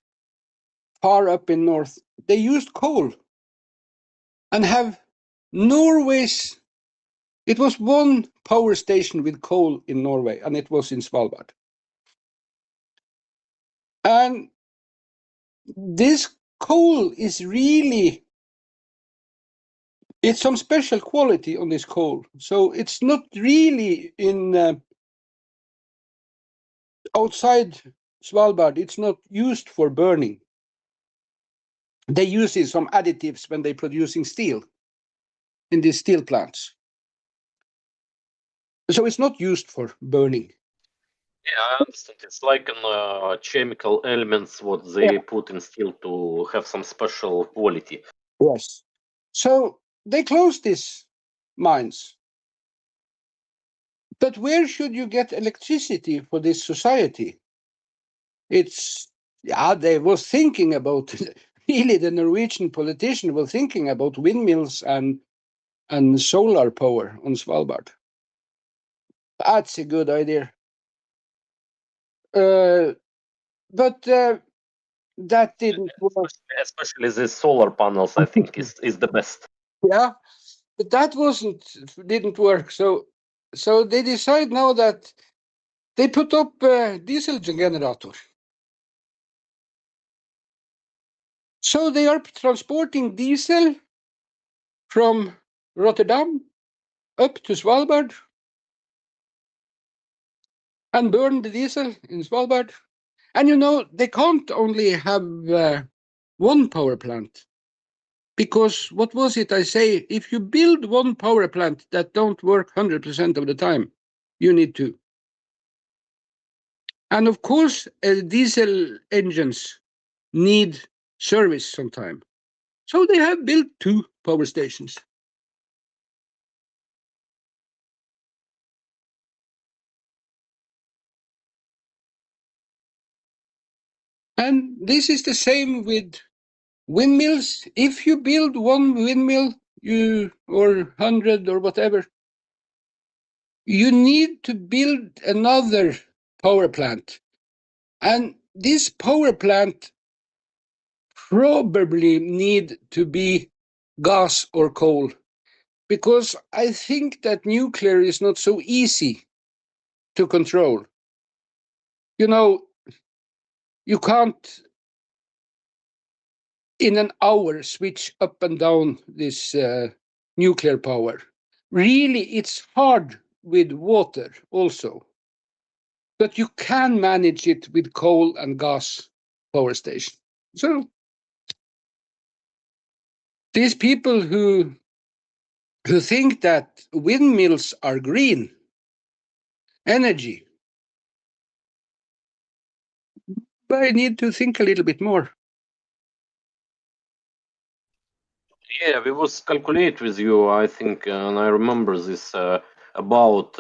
far up in north, they used coal and have Norway's. It was one power station with coal in Norway, and it was in Svalbard. And this coal is really, it's some special quality on this coal. So it's not really in outside Svalbard. It's not used for burning. They use it some additives when they're producing steel in these steel plants. So it's not used for burning. Yeah, I understand. It's like chemical elements what they put in steel to have some special quality. Yes. So they closed these mines. But where should you get electricity for this society? It's, yeah, they was thinking about, really the Norwegian politician was thinking about windmills and solar power on Svalbard. That's a good idea. But that didn't work. Especially the solar panels, I think, is the best. Yeah, but that didn't work. So they decide now that they put up a diesel generator. So they are transporting diesel from Rotterdam up to Svalbard and burn the diesel in Svalbard. And you know, they can't only have one power plant. Because what was it I say? If you build one power plant that don't work 100% of the time, you need two. And of course, diesel engines need service sometime. So they have built two power stations. And this is the same with windmills. If you build one windmill, or 100 or whatever, you need to build another power plant. And this power plant probably need to be gas or coal, because I think that nuclear is not so easy to control. You know, you can't in an hour switch up and down this nuclear power. Really, it's hard with water also, but you can manage it with coal and gas power station. So these people who think that windmills are green energy, I need to think a little bit more. Yeah, we was calculate with you, I think, and I remember this about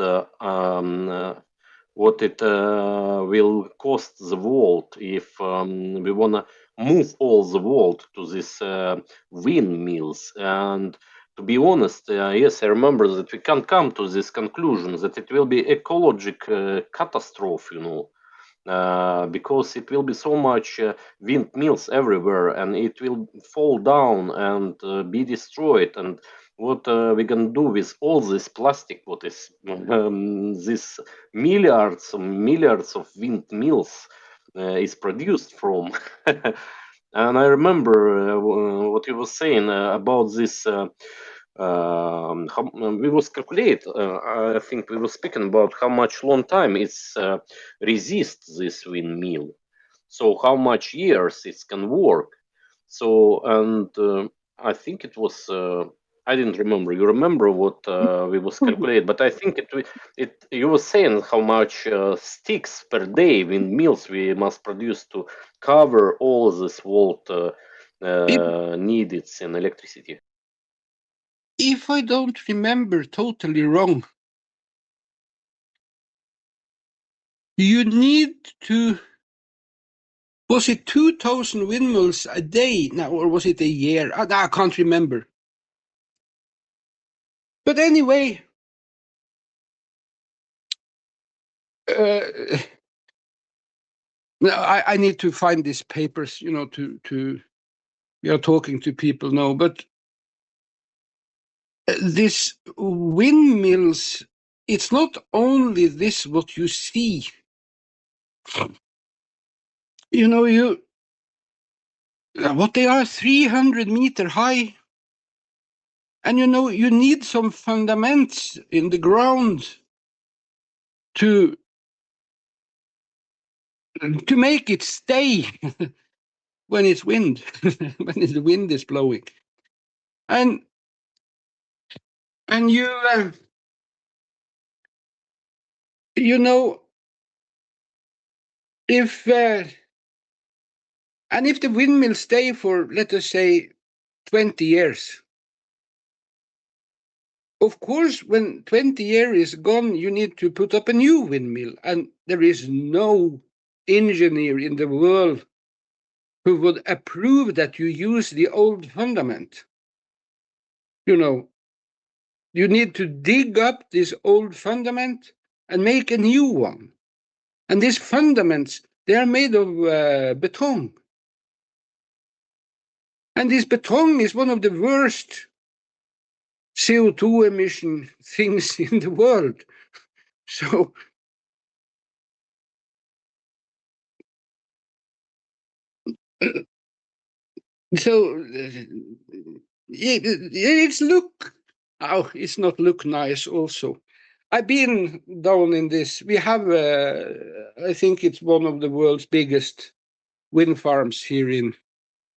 what it will cost the world if we wanna move all the world to this windmills. And to be honest, yes, I remember that we can't come to this conclusion that it will be ecological catastrophe, you know. Because it will be so much windmills everywhere and it will fall down and be destroyed. And what we can do with all this plastic, what is this milliards of windmills is produced from. And I remember what you were saying about this. We was calculate. I think we were speaking about how much long time it's resist this windmill. So how much years it can work. So and I think it was. I didn't remember. You remember what we was calculate? But I think it. You were saying how much sticks per day windmills we must produce to cover all this world needed in electricity. If I don't remember totally wrong, you need to Was it 2,000 windmills a day now, or was it a year? I can't remember. But anyway, I need to find these papers, you know, to we are talking to people now. But this windmills, it's not only this what you see. You know, what they are 300 meter high. And you know, you need some fundaments in the ground to make it stay when it's wind, when the wind is blowing. And you know, if the windmills stay for, let us say, 20 years, of course, when 20 years is gone, you need to put up a new windmill, and there is no engineer in the world who would approve that you use the old fundament. You know, you need to dig up this old fundament and make a new one. And these fundaments, they are made of beton. And this beton is one of the worst CO2 emission things in the world. So it's not look nice also. I've been down in this. We have, I think it's one of the world's biggest wind farms here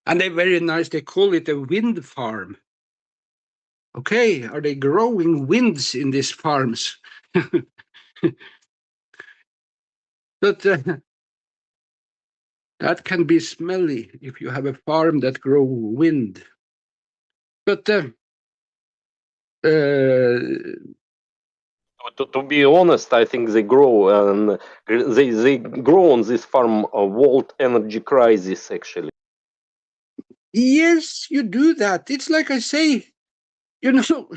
and they're very nice. They call it a wind farm. Okay, are they growing winds in these farms? But that can be smelly if you have a farm that grow wind. But to be honest, I think they grow and they grow on this farm of world energy crisis actually. Yes, you do that. It's like I say, you know,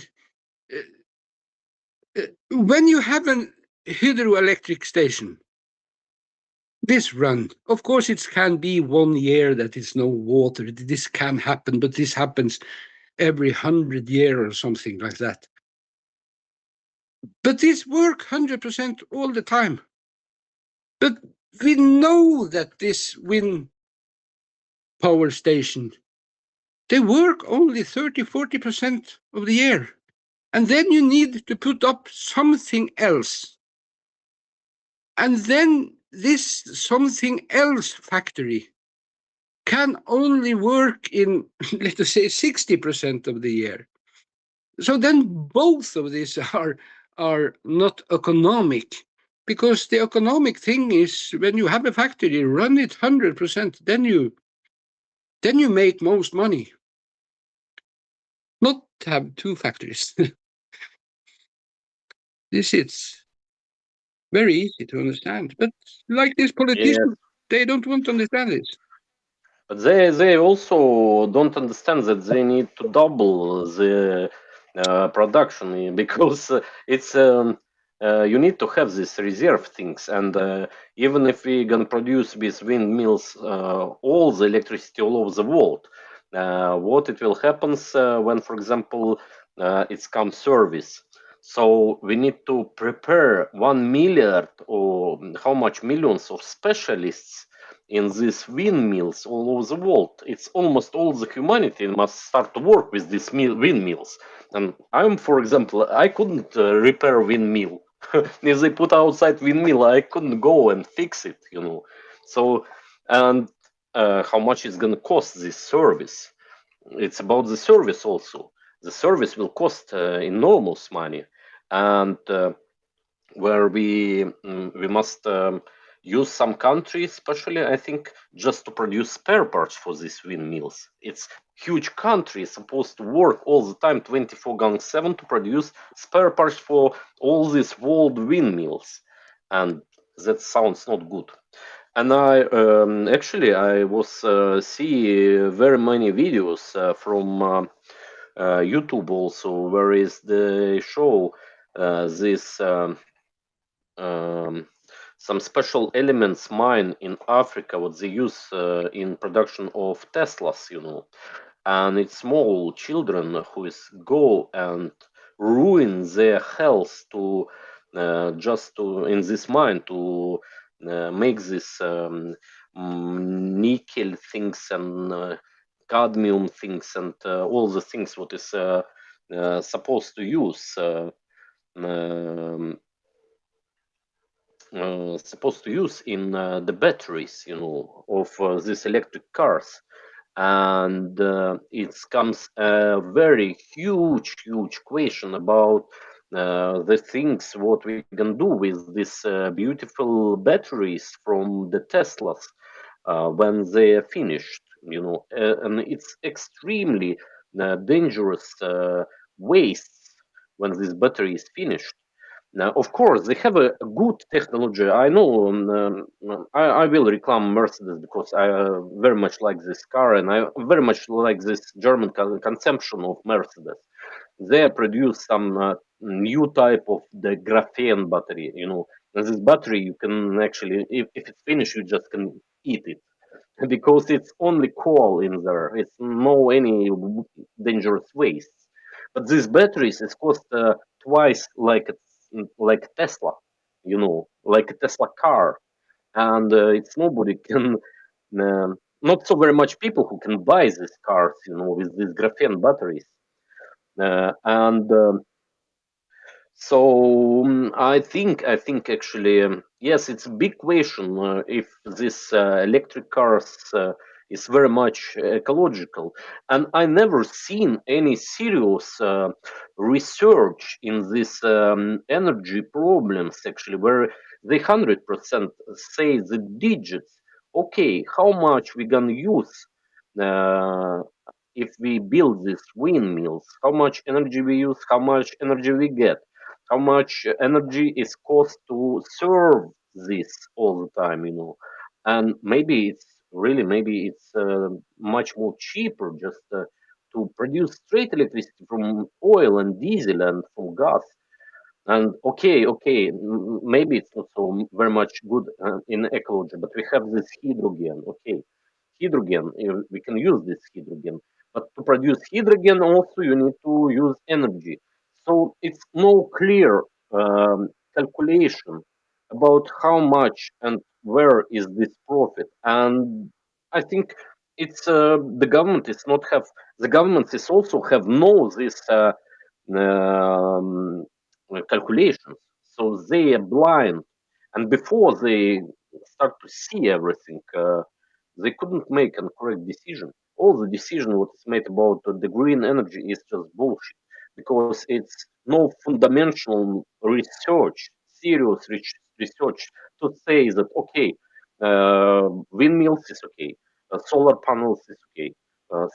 when you have an hydroelectric station, this run, of course, it can be 1 year that is no water. This can happen, but this happens every 100 years or something like that. But this work 100% all the time. But we know that this wind power station, they work only 30-40% of the year. And then you need to put up something else. And then this something else factory can only work in, let us say, 60% of the year. So then both of these are not economic, because the economic thing is when you have a factory, run it 100%, then you make most money. Not have two factories. This is very easy to understand, but like these politicians, they don't want to understand it. But they also don't understand that they need to double the production, because it's you need to have these reserve things, and even if we gonna produce with windmills all the electricity all over the world, what it will happen when, for example, it's come service. So we need to prepare 1 million or how much millions of specialists in these windmills all over the world. It's almost all the humanity must start to work with these windmills. And I'm, for example, I couldn't repair windmill. If they put outside windmill, I couldn't go and fix it, you know. So, and how much is going to cost this service? It's about the service also. The service will cost enormous money, and where we must use some countries, especially I think, just to produce spare parts for these windmills. It's huge country supposed to work all the time 24/7 to produce spare parts for all these world windmills, and that sounds not good. And I actually I was see very many videos from YouTube also, where is they show this some special elements mine in Africa, what they use in production of Teslas, you know, and it's small children who is go and ruin their health to just to in this mine to make this nickel things and cadmium things and all the things what is supposed to use um, supposed to use in the batteries, you know, of these electric cars. And it comes a very huge question about the things what we can do with these beautiful batteries from the Teslas when they are finished, you know, and it's extremely dangerous waste when this battery is finished. Now, of course, they have a good technology. I know. I will reclaim Mercedes because I very much like this car, and I very much like this German consumption of Mercedes. They produce some new type of the graphene battery. You know, and this battery you can actually, if it's finished, you just can eat it because it's only coal in there. It's no any dangerous waste. But these batteries is cost twice like Tesla, you know, like a Tesla car, and it's nobody can. Not so very much people who can buy these cars, you know, with these graphene batteries, and so I think actually yes, it's a big question if this electric cars is very much ecological, and I never seen any serious research in this energy problems actually where they 100% say the digits. Okay, how much we gonna use uh, if we build these windmills? How much energy we use? How much energy we get? How much energy is cost to serve this all the time, you know? And maybe it's much more cheaper just to produce straight electricity from oil and diesel and from gas. And okay, maybe it's not so very much good in ecology, but we have this hydrogen. Okay, hydrogen, we can use this hydrogen, but to produce hydrogen also you need to use energy. So it's no clear calculation about how much and where is this profit. And I think it's the government is not have the government is also have no this um, calculations. So they are blind, and before they start to see everything, they couldn't make a correct decision. All the decision what is made about the green energy is just bullshit because it's no fundamental research, serious research to say that okay, windmills is okay, solar panels is okay,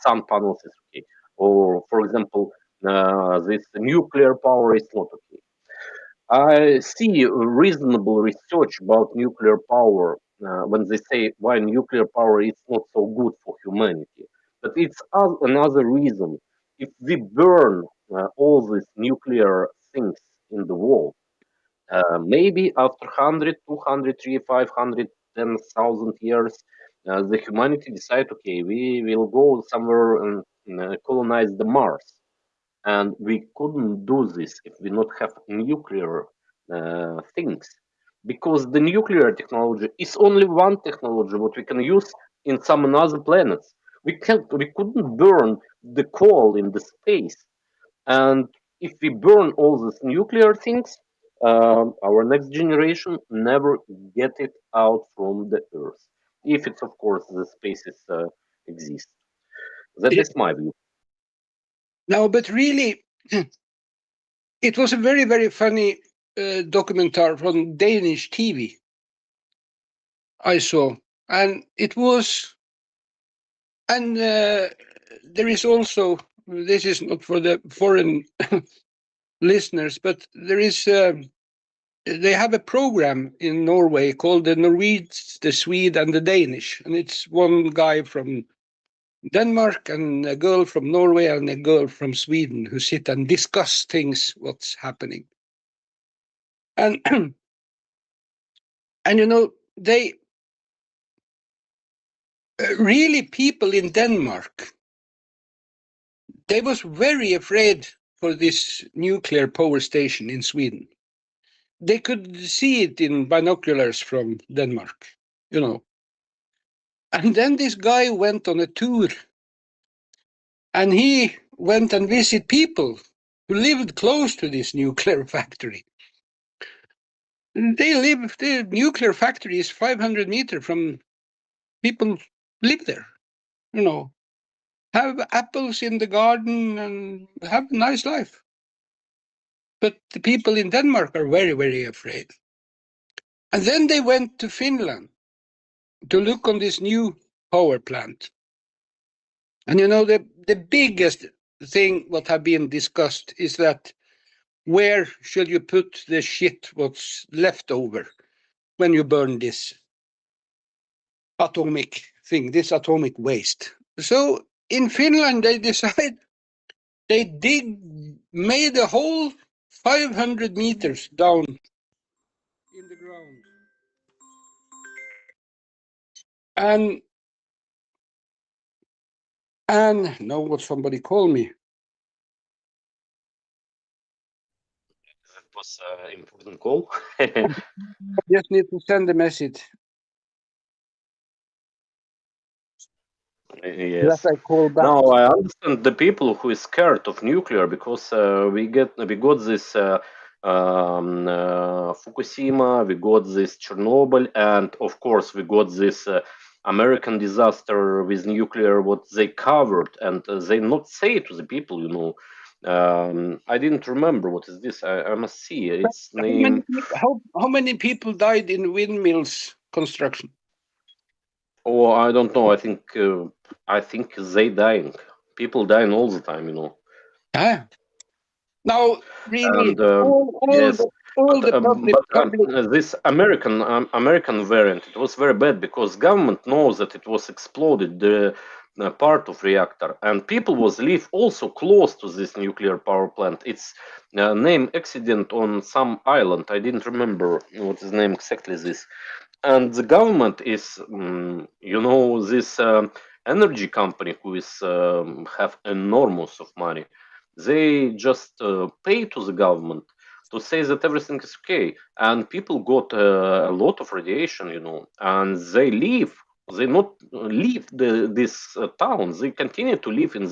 sun panels is okay, or for example, this nuclear power is not okay. I see reasonable research about nuclear power when they say why nuclear power is not so good for humanity. But it's another reason. If we burn all these nuclear things in the world, maybe after 100, 200, 300, 500, 10,000 years, the humanity decide, okay, we will go somewhere and colonize the Mars, and we couldn't do this if we not have nuclear things, because the nuclear technology is only one technology what we can use in some other planets. We couldn't burn the coal in the space, and if we burn all these nuclear things, our next generation never get it out from the earth, if it's of course the spaces exist. That Yeah. is my view. No, but really, it was a very funny documentary from Danish TV I saw, and it was, and there is also, this is not for the foreign listeners, but there is they have a program in Norway called the Norwegians, the Swede, and the Danish, and it's one guy from Denmark and a girl from Norway and a girl from Sweden who sit and discuss things, what's happening. And and you know, they really, people in Denmark, they was very afraid for this nuclear power station in Sweden. They could see it in binoculars from Denmark, you know. And then this guy went on a tour, and he went and visited people who lived close to this nuclear factory. The nuclear factory is 500 meters from people live there, you know, have apples in the garden and have a nice life. But the people in Denmark are very, very afraid. And then they went to Finland to look on this new power plant. And you know, the biggest thing what have been discussed is that where should you put the shit what's left over when you burn this atomic thing, this atomic waste? So in Finland, they decide they made a hole 500 meters down in the ground. And now what somebody called me. That was an important call. I just need to send a message. Yes. That I call back. Now I understand the people who is scared of nuclear because we got this Fukushima, we got this Chernobyl, and of course we got this American disaster with nuclear. What they covered, and they not say to the people, you know. I didn't remember what is this. I must see its name. How many people died in windmills construction? Oh, I don't know. I think they dying. People dying all the time, you know. Ah. Now, really, And all the public. this American variant, it was very bad because government knows that it was exploded the part of reactor, and people was live also close to this nuclear power plant. It's name accident on some island. I didn't remember what is name exactly this. And the government is, you know, this energy company who is have enormous of money. They just pay to the government to say that everything is okay, and people got a lot of radiation, you know, and they leave. They not leave this town. They continue to live in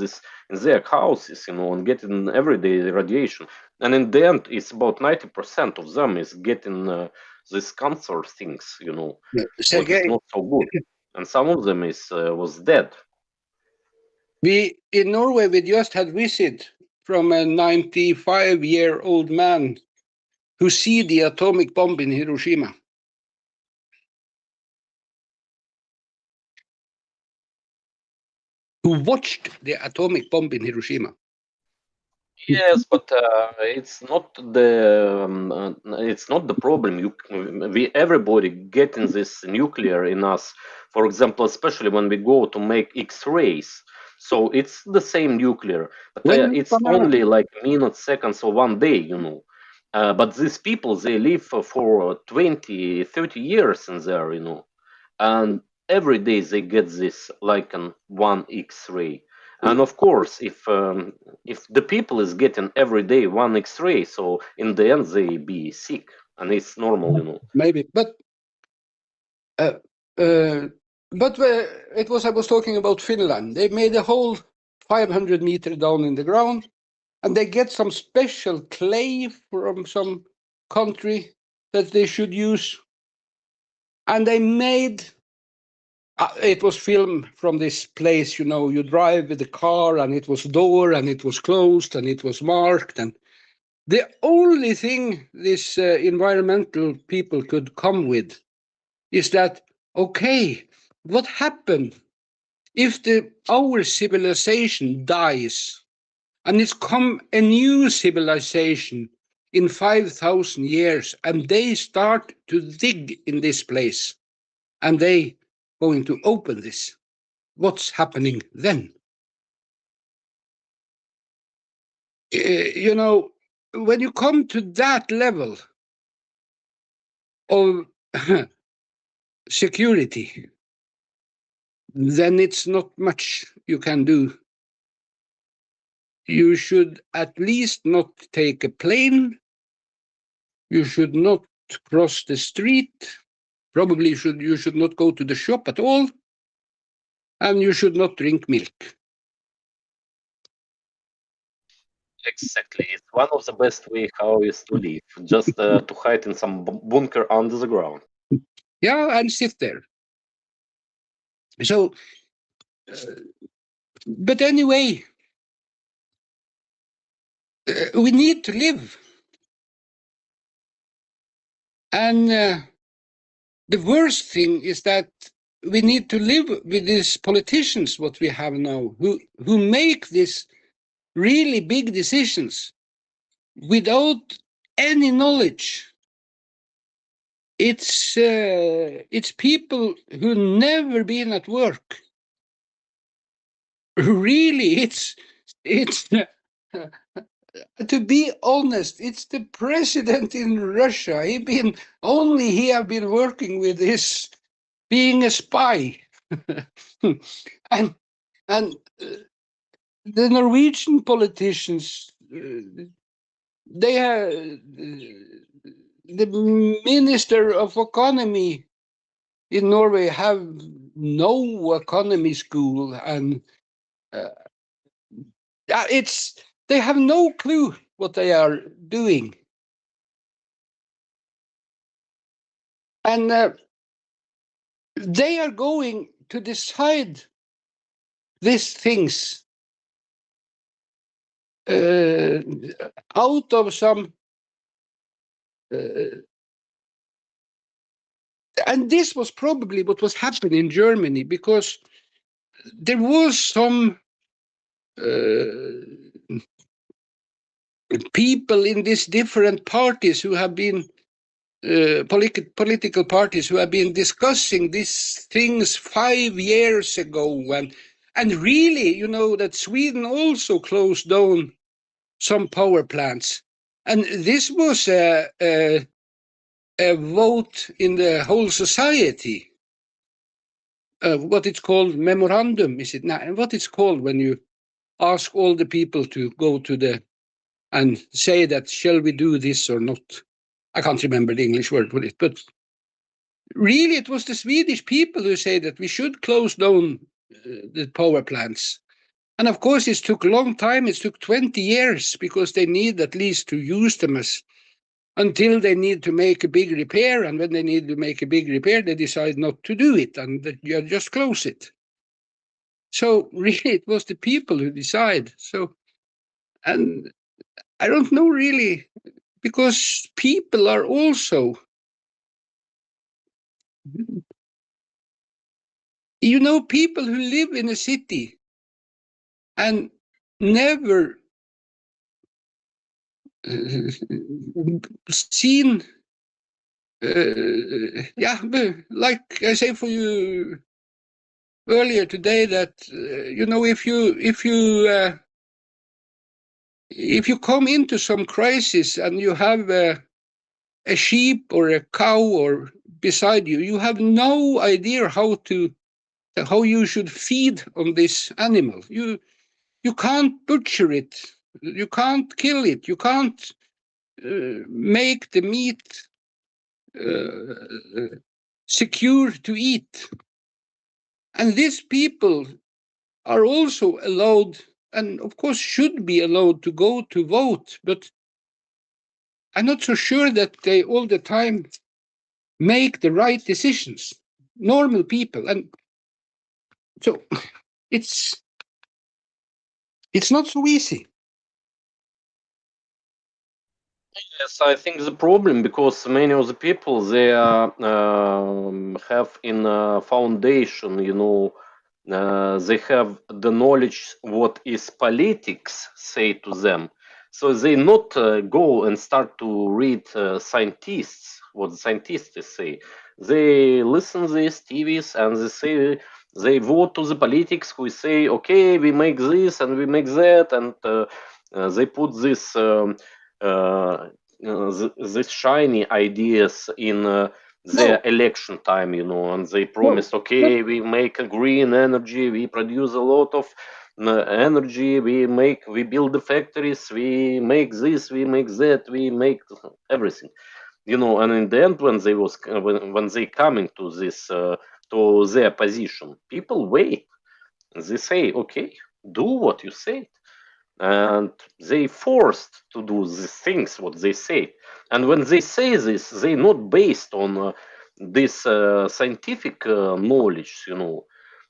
their houses, you know, and getting everyday radiation. And in the end, it's about 90% of them is getting these cancer things, you know, what is not so good, and some of them is was dead. We in Norway we just had visit from a 95-year-old man who see the atomic bomb in Hiroshima. Who watched the atomic bomb in Hiroshima. Yes, but it's not the problem. Everybody getting this nuclear in us. For example, especially when we go to make X-rays, so it's the same nuclear, but it's only like minutes, seconds, or 1 day, you know. But these people, they live for 20, 30 years in there, you know, and every day they get this like an one X-ray. And of course, if the people is getting every day one X-ray, so in the end they be sick, and it's normal, you know. Maybe, but it was I was talking about Finland. They made a hole 500 meters down in the ground, and they get some special clay from some country that they should use, and they made. It was filmed from this place, you know, you drive with the car and it was door and it was closed and it was marked. And the only thing this environmental people could come with is that, okay, what happened if our civilization dies and it's come a new civilization in 5,000 years, and they start to dig in this place, and they going to open this. What's happening then? You know, when you come to that level of security, then it's not much you can do. You should at least not take a plane. You should not cross the street. Probably you should not go to the shop at all. And you should not drink milk. Exactly. It's one of the best way how is to live. Just to hide in some bunker under the ground. Yeah, and sit there. So, but anyway, we need to live. And the worst thing is that we need to live with these politicians, what we have now, who make these really big decisions without any knowledge. It's people who never been at work. Really, it's to be honest, it's the president in Russia. He have been working with this, being a spy, and the Norwegian politicians, they have the Minister of Economy in Norway have no economy school, and they have no clue what they are doing. And they are going to decide these things out of some... and this was probably what was happening in Germany, because there was some people in these different parties who have been political parties who have been discussing these things 5 years ago, and really, you know, that Sweden also closed down some power plants, and this was a vote in the whole society. What it's called, memorandum, is it not? What it's called when you ask all the people to go to and say that, shall we do this or not? I can't remember the English word for it, but really it was the Swedish people who say that we should close down the power plants. And of course, it took a long time. It took 20 years, because they need at least to use them until they need to make a big repair. And when they need to make a big repair, they decide not to do it, and that you just close it. So really, it was the people who decide. So, and I don't know really, because people are also, you know, people who live in a city and never seen, like I say for you earlier today, that you know, if you come into some crisis and you have a sheep or a cow or beside you, you have no idea how you should feed on this animal. You can't butcher it, you can't kill it, you can't make the meat secure to eat. And these people are also allowed, and of course should be allowed, to go to vote, but I'm not so sure that they all the time make the right decisions. Normal people. And so it's not so easy. Yes, I think the problem, because many of the people, they have in foundation, you know, they have the knowledge what is politics say to them. So they not go and start to read scientists, what the scientists say. They listen these TVs and they say, they vote to the politics who say, okay, we make this and we make that, and they put this this shiny ideas in their election time, you know, and they promised, okay, we make a green energy, we produce a lot of energy, we build the factories, we make this, we make that, we make everything, you know. And in the end, when they was when they coming to this to their position, people wait. They say, okay, do what you say, and they forced to do these things what they say. And when they say this, they not based on this scientific knowledge, you know.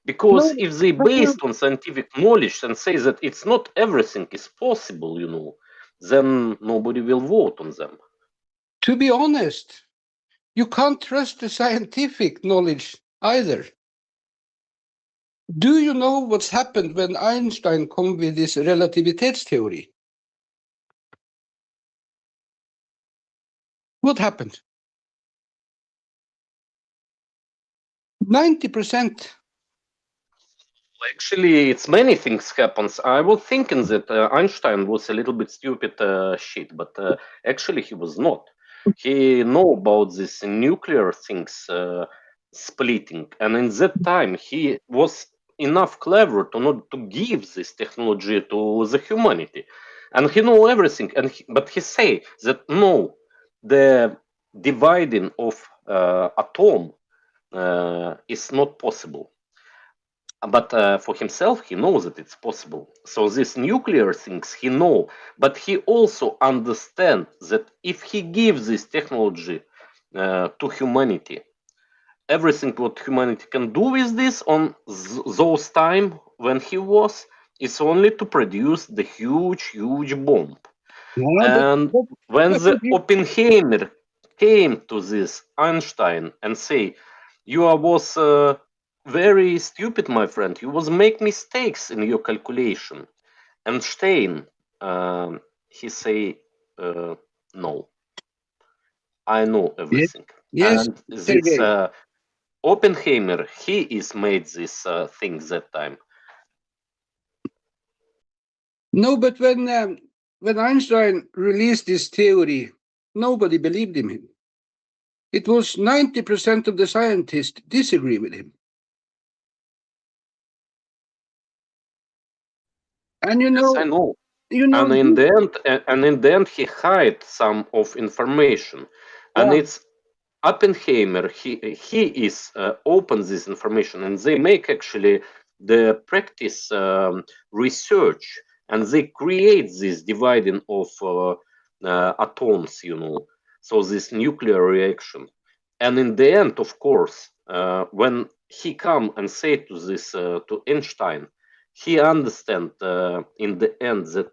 Because if they based on scientific knowledge and say that it's not everything is possible, you know, then nobody will vote on them. To be honest, you can't trust the scientific knowledge either. Do you know what's happened when Einstein come with this relativitätstheory? What happened? 90%. Actually, it's many things happens. I was thinking that Einstein was a little bit stupid shit, but actually he was not. He know about this nuclear things splitting, and in that time he was enough clever to not to give this technology to the humanity, and he know everything. And but he say that no, the dividing of atom is not possible. But for himself, he knows that it's possible. So these nuclear things he know, but he also understands that if he gives this technology to humanity, everything what humanity can do with this on those time when he was is only to produce the huge bomb. And when the Oppenheimer came to this Einstein and say, you was very stupid, my friend. You was make mistakes in your calculation. And Stein, he say, no, I know everything. Yes. And this Oppenheimer, he is made this thing that time. No, but when Einstein released this theory, nobody believed in him. It was 90% of the scientists disagree with him. And you know, yes, I know. You know, and in the end, he hide some of information, and it's Oppenheimer. He is open this information, and they make actually the practice research, and they create this dividing of atoms, you know, so this nuclear reaction. And in the end, of course, when he come and say to this to Einstein, he understand in the end that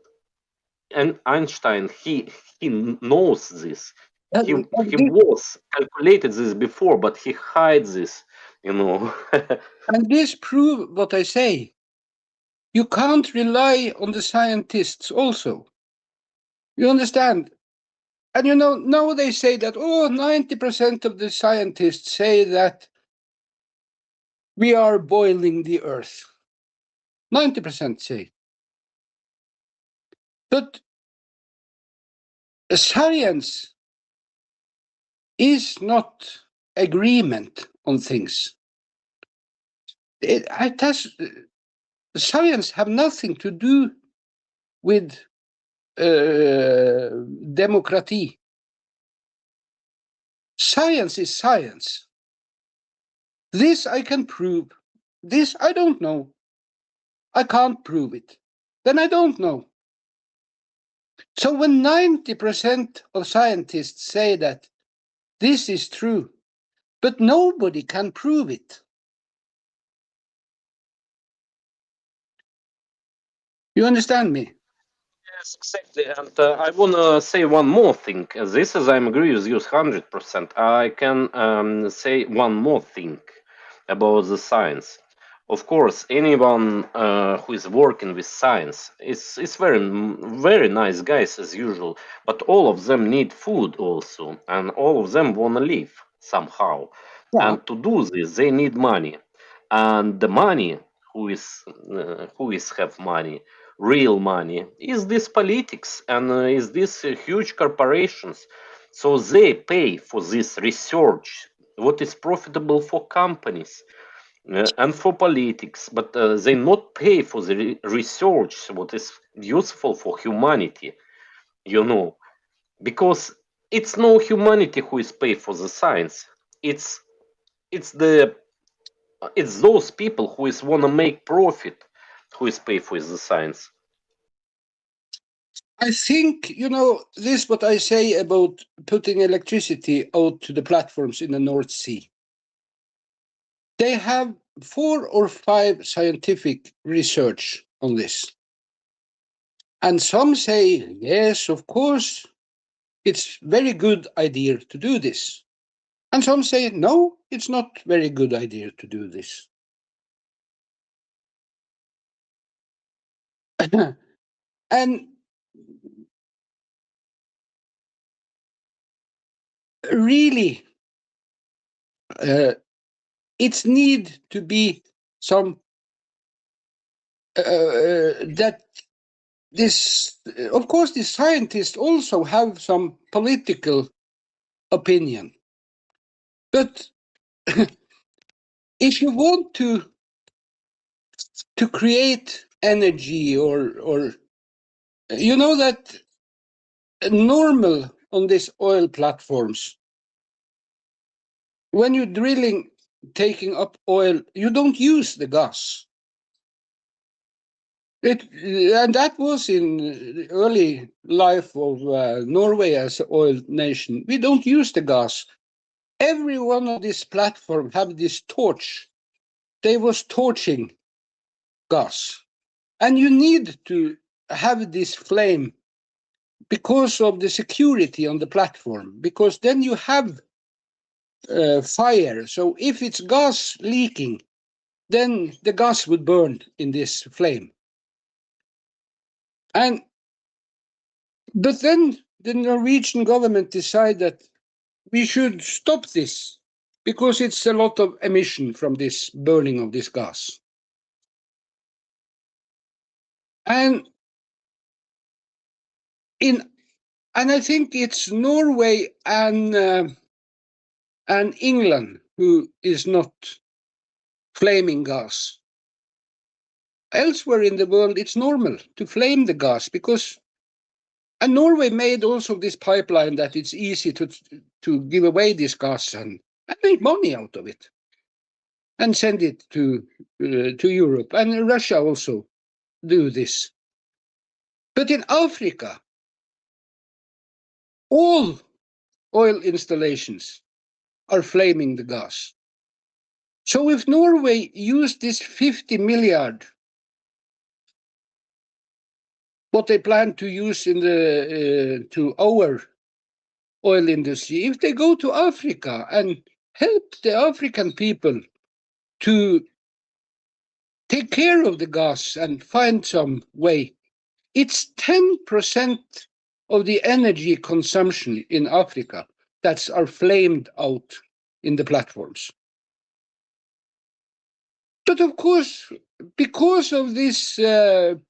and Einstein he knows this. He was calculated this before, but he hides this, you know. And this proves what I say. You can't rely on the scientists also. You understand? And you know, now they say that, 90% of the scientists say that we are boiling the earth. 90% say. But science is not agreement on things. Science have nothing to do with democracy. Science is science. This I can prove. This I don't know. I can't prove it. Then I don't know. So when 90% of scientists say that this is true, but nobody can prove it. You understand me? Yes, exactly. And I want to say one more thing. This is, I agree with you 100%. I can say one more thing about the science. of course, anyone who is working with science is very nice guys as usual, but all of them need food also, and all of them want to live somehow. Yeah. And to do this, they need money, and the money who is have money, real money, is this politics and is this huge corporations. So they pay for this research, what is profitable for companies and for politics, but they not pay for the research, what is useful for humanity, because it's no humanity who is paid for the science. It's those people who is want to make profit who is paid for the science. I think, this what I say about putting electricity out to the platforms in the North Sea. They have 4 or 5 scientific research on this. And some say, yes, of course, it's very good idea to do this. And some say, no, it's not very good idea to do this. And really, it's need to be some that this, of course, the scientists also have some political opinion, but if you want to create energy or that normal on these oil platforms, when you're drilling, taking up oil, you don't use the gas. And that was in the early life of Norway as an oil nation. We don't use the gas. Every one of these platforms have this torch. They was torching gas. And you need to have this flame because of the security on the platform, because then you have fire. So if it's gas leaking, then the gas would burn in this flame. But then the Norwegian government decided that we should stop this because it's a lot of emission from this burning of this gas. And I think it's Norway and England who is not flaming gas. Elsewhere in the world, it's normal to flame the gas because, and Norway made also this pipeline that it's easy to give away this gas and make money out of it and send it to Europe. And Russia also do this. But in Africa, all oil installations are flaming the gas. So if Norway used this 50 milliard, what they plan to use in to our oil industry, if they go to Africa and help the African people to take care of the gas and find some way, it's 10% of the energy consumption in Africa that are flamed out in the platforms. But of course, because of this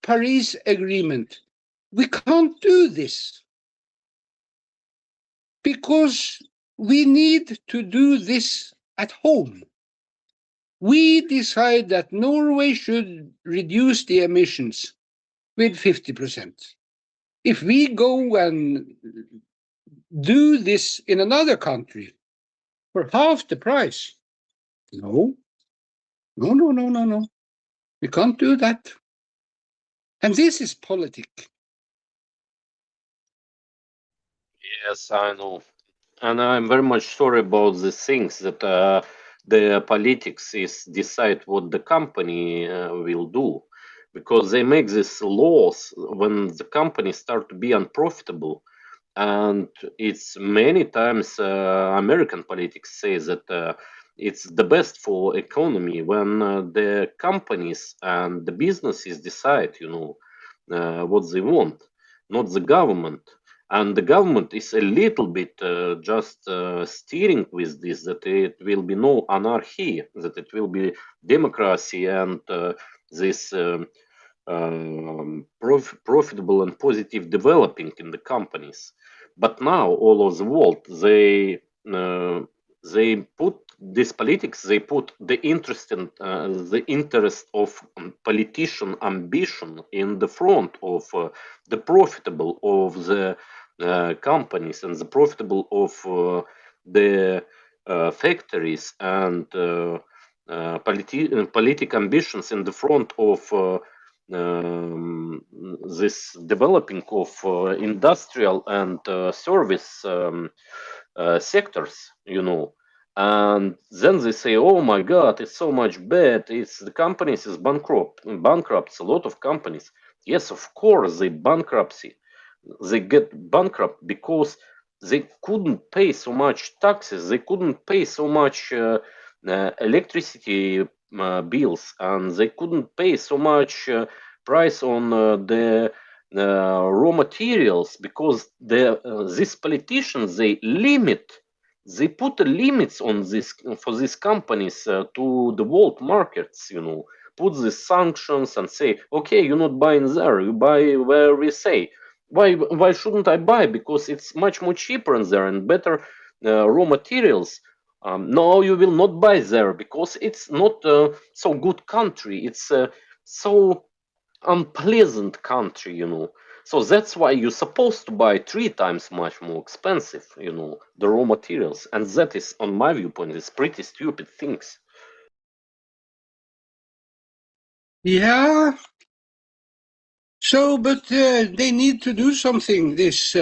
Paris Agreement, we can't do this. Because we need to do this at home. We decide that Norway should reduce the emissions with 50%. If we go and do this in another country for half the price, no. We can't do that. And this is politics. Yes, I know. And I'm very much sorry about the things that the politics is decide what the company will do, because they make these laws when the company start to be unprofitable. And it's many times American politics say that it's the best for economy when the companies and the businesses decide, what they want, not the government. And the government is a little bit just steering with this, that it will be no anarchy, that it will be democracy and this profitable and positive developing in the companies. But now all over the world, they put this politics, they put the interest of politician ambition in the front of the profitable of the companies and the profitable of the factories and politic ambitions in the front of this developing of industrial and service sectors, and then they say, "Oh my God, it's so much bad. It's the companies is bankrupts. A lot of companies." Yes, of course, they bankruptcy. They get bankrupt because they couldn't pay so much taxes. They couldn't pay so much electricity bills, and they couldn't pay so much price on the raw materials because these politicians they put the limits on this for these companies to the world markets, put the sanctions and say, okay, you're not buying there, you buy where we say. Why shouldn't I buy? Because it's much more cheaper in there and better raw materials. No, you will not buy there because it's not so good country. It's so unpleasant country, So that's why you're supposed to buy 3 times much more expensive, the raw materials. And that is, on my viewpoint, is pretty stupid things. Yeah. So, but they need to do something. This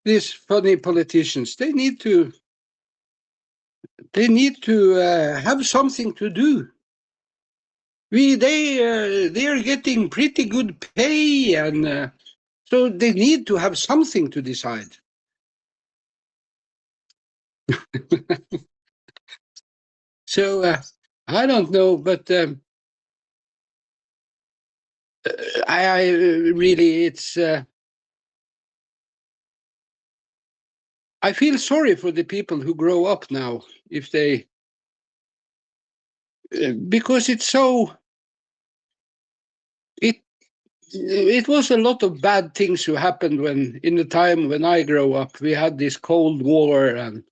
these funny politicians. They need to have something to do. They are getting pretty good pay, and so they need to have something to decide. So I don't know, but I really it's. I feel sorry for the people who grow up now, if they because it's so. It was a lot of bad things who happened when, in the time when I grew up, we had this Cold War and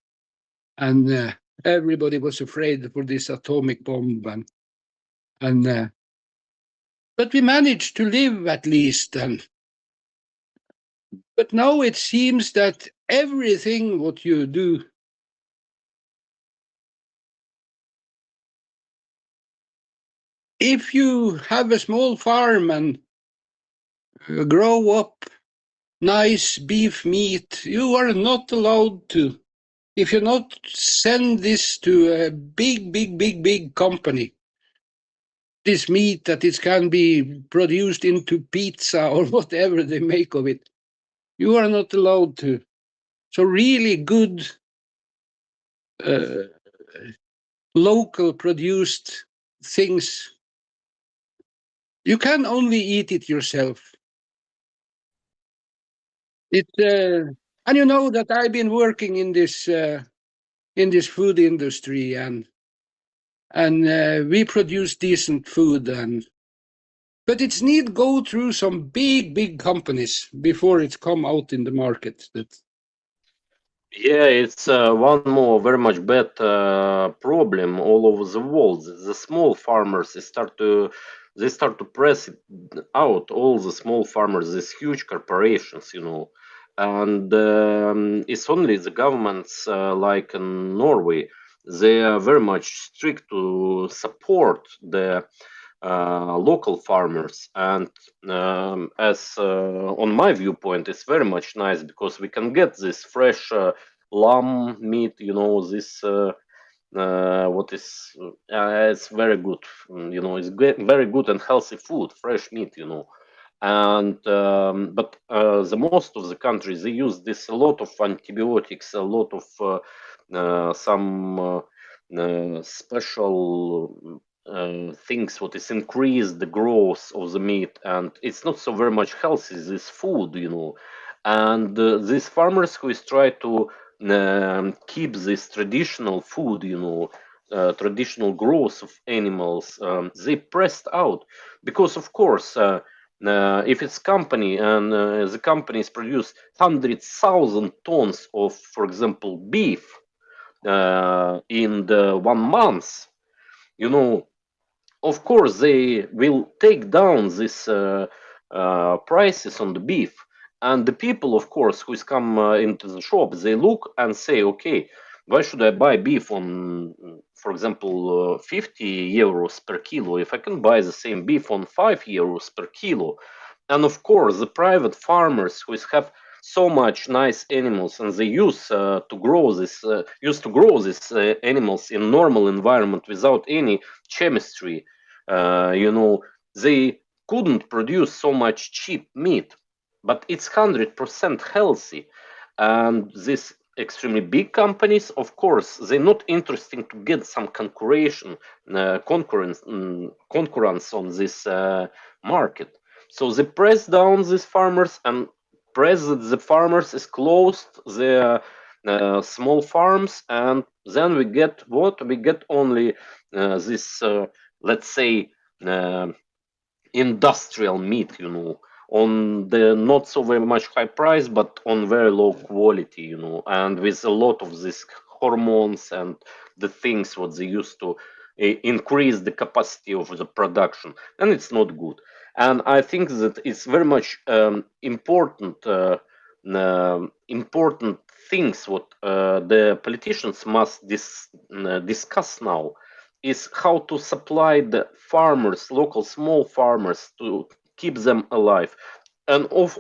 everybody was afraid for this atomic bomb and but we managed to live at least. But now it seems that everything what you do, if you have a small farm and grow up nice beef meat, you are not allowed to. If you not send this to a big company, this meat that it can be produced into pizza or whatever they make of it, you are not allowed to. So really good local produced things, you can only eat it yourself. And you know that I've been working in this food industry, and we produce decent food, but it's need go through some big companies before it's come out in the market. Yeah, it's one more very much bad problem all over the world. The small farmers they start to press it out. All the small farmers, these huge corporations, and it's only the governments like in Norway. They are very much strict to support the local farmers, and as on my viewpoint, it's very much nice because we can get this fresh lamb meat, this what is it's very good, it's very good and healthy food, fresh meat, And but the most of the countries, they use this a lot of antibiotics, a lot of some special things what is increase the growth of the meat, and it's not so very much healthy, this food, you know. And these farmers who is try to keep this traditional food, you know, traditional growth of animals, they pressed out, because of course if it's company and the companies produce 100,000 tons of, for example, beef in the 1 month, you know, of course they will take down this prices on the beef. And the people, of course, who is come into the shop, they look and say, okay, why should I buy beef on, for example, 50 euros per kilo if I can buy the same beef on 5 euros per kilo? And of course, the private farmers who have so much nice animals, and they used to grow these animals in normal environment without any chemistry. You know, they couldn't produce so much cheap meat, but it's 100% healthy. And these extremely big companies, of course, they're not interested to get some concurrence on this market. So they press down these farmers, and press that the farmers is closed the small farms, and then we get what? We get only this, let's say, industrial meat, you know, on the not so very much high price, but on very low quality, you know, and with a lot of these hormones and the things what they used to increase the capacity of the production, and it's not good. And I think that it's very much important important things what the politicians must discuss now, is how to supply the farmers, local small farmers, to keep them alive. And of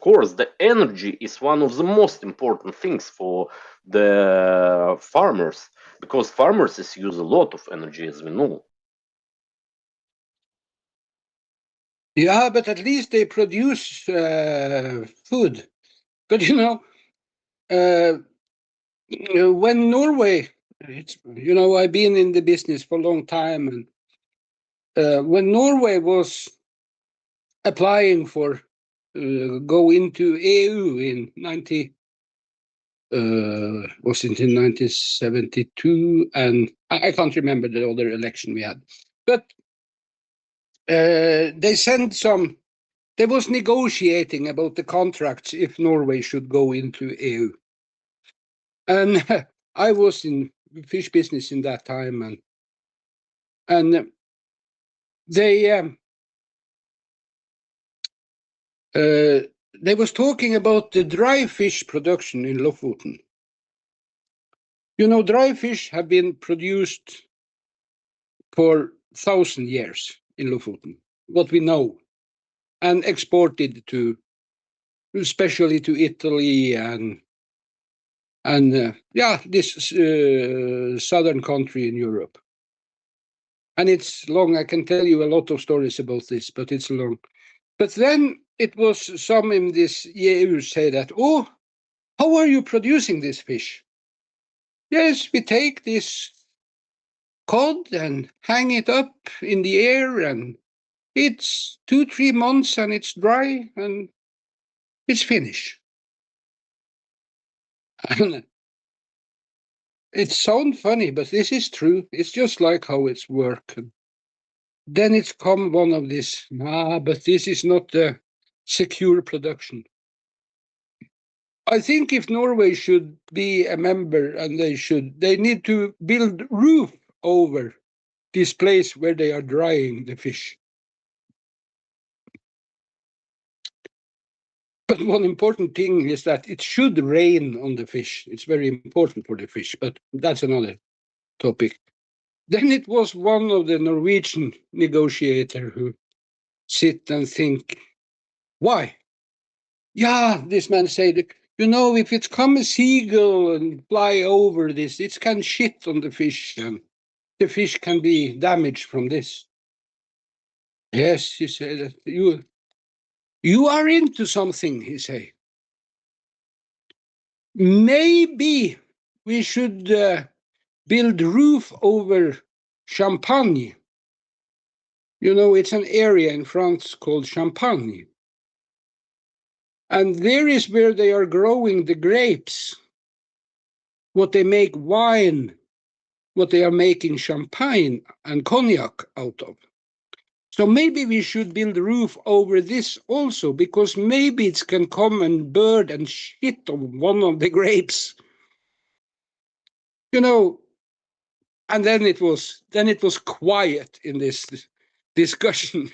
course, the energy is one of the most important things for the farmers, because farmers use a lot of energy, as we know. Yeah, but at least they produce food. But you know, when Norway, you know, I've been in the business for a long time, and when Norway was applying for go into EU in 1972, and I can't remember the other election we had, but they sent some. They was negotiating about the contracts if Norway should go into EU, and I was in fish business in that time, and they was talking about the dry fish production in Lofoten. You know, dry fish have been produced for 1,000 years in Lofoten, what we know, and exported to, especially to Italy and this southern country in Europe. And it's long. I can tell you a lot of stories about this, but it's long. But then it was some in this EU say that, oh, how are you producing this fish? Yes, we take this cod and hang it up in the air, and it's 2-3 months and it's dry and it's finished. And it sounds funny, but this is true. It's just like how it's working. Then it's come one of this, but this is not the secure production. I think if Norway should be a member, and they need to build roof over this place where they are drying the fish. But one important thing is that it should rain on the fish. It's very important for the fish, but that's another topic. Then it was one of the Norwegian negotiator who sit and think, why? Yeah, this man said, you know, if it's come a seagull and fly over this, it can shit on the fish, and the fish can be damaged from this. Yes, he said, You are into something, he say. Maybe we should build roof over Champagne. You know, it's an area in France called Champagne. And there is where they are growing the grapes, what they make wine, what they are making champagne and cognac out of. So maybe we should build a roof over this also, because maybe it can come and bird and shit on one of the grapes. You know, and then it was quiet in this discussion.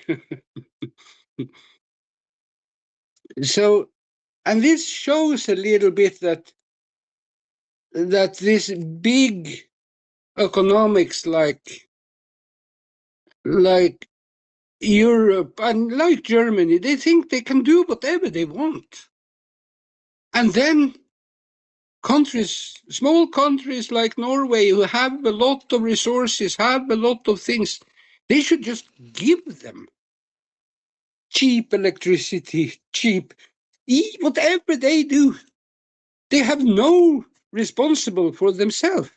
So, and this shows a little bit that this big economics like Europe and like Germany, they think they can do whatever they want. And then countries, small countries like Norway, who have a lot of resources, have a lot of things, they should just give them cheap electricity, cheap, whatever they do. They have no responsible for themselves.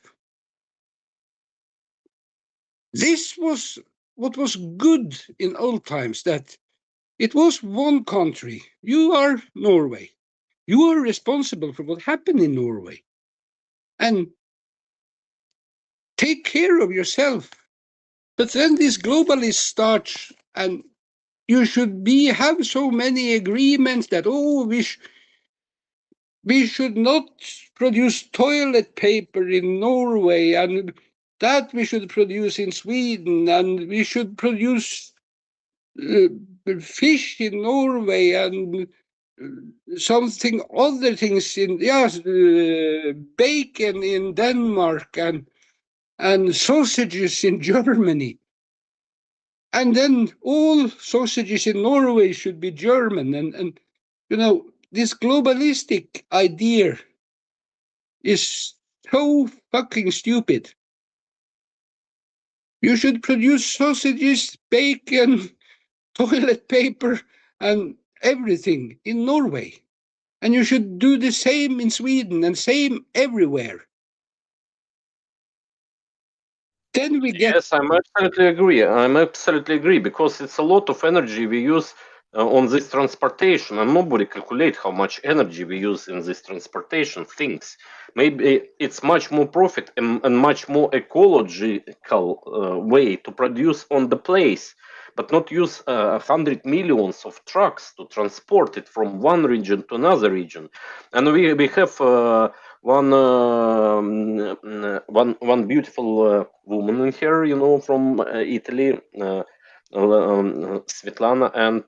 This was what was good in old times, that it was one country. You are Norway. You are responsible for what happened in Norway. And take care of yourself. But then this globalist starts, and you should have so many agreements that, we should not produce toilet paper in Norway, and that we should produce in Sweden, and we should produce fish in Norway, and something other things in bacon in Denmark, and sausages in Germany. And then all sausages in Norway should be German. And you know, this globalistic idea is so fucking stupid. You should produce sausages, bacon, toilet paper, and everything in Norway. And you should do the same in Sweden and same everywhere. Then we get... Yes, I'm absolutely agree because it's a lot of energy we use on this transportation, and nobody calculate how much energy we use in this transportation things. Maybe it's much more profit and much more ecological way to produce on the place, but not use 100 millions of trucks to transport it from one region to another region. And we have one beautiful woman in here, you know, from Italy, Svetlana, and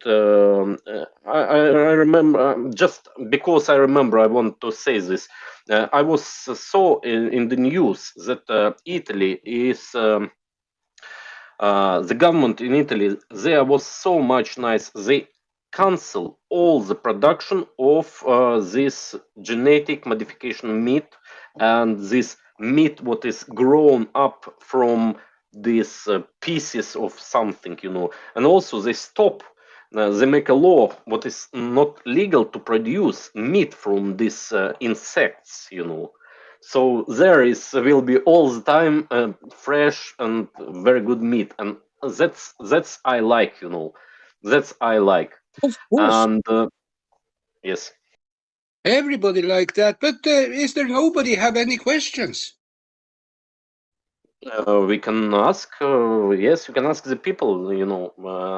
I remember, just because I remember, I want to say this. I was saw in the news that Italy is the government in Italy. There was so much nice. They cancel all the production of this genetic modification meat, and this meat what is grown up from these pieces of something, you know. And also they stop, they make a law what is not legal to produce meat from these insects, you know. So there will be all the time fresh and very good meat, and that's I like, you know. That's I like. Of course. And yes. Everybody like that, but is there nobody have any questions? We can ask, yes, you can ask the people, you know,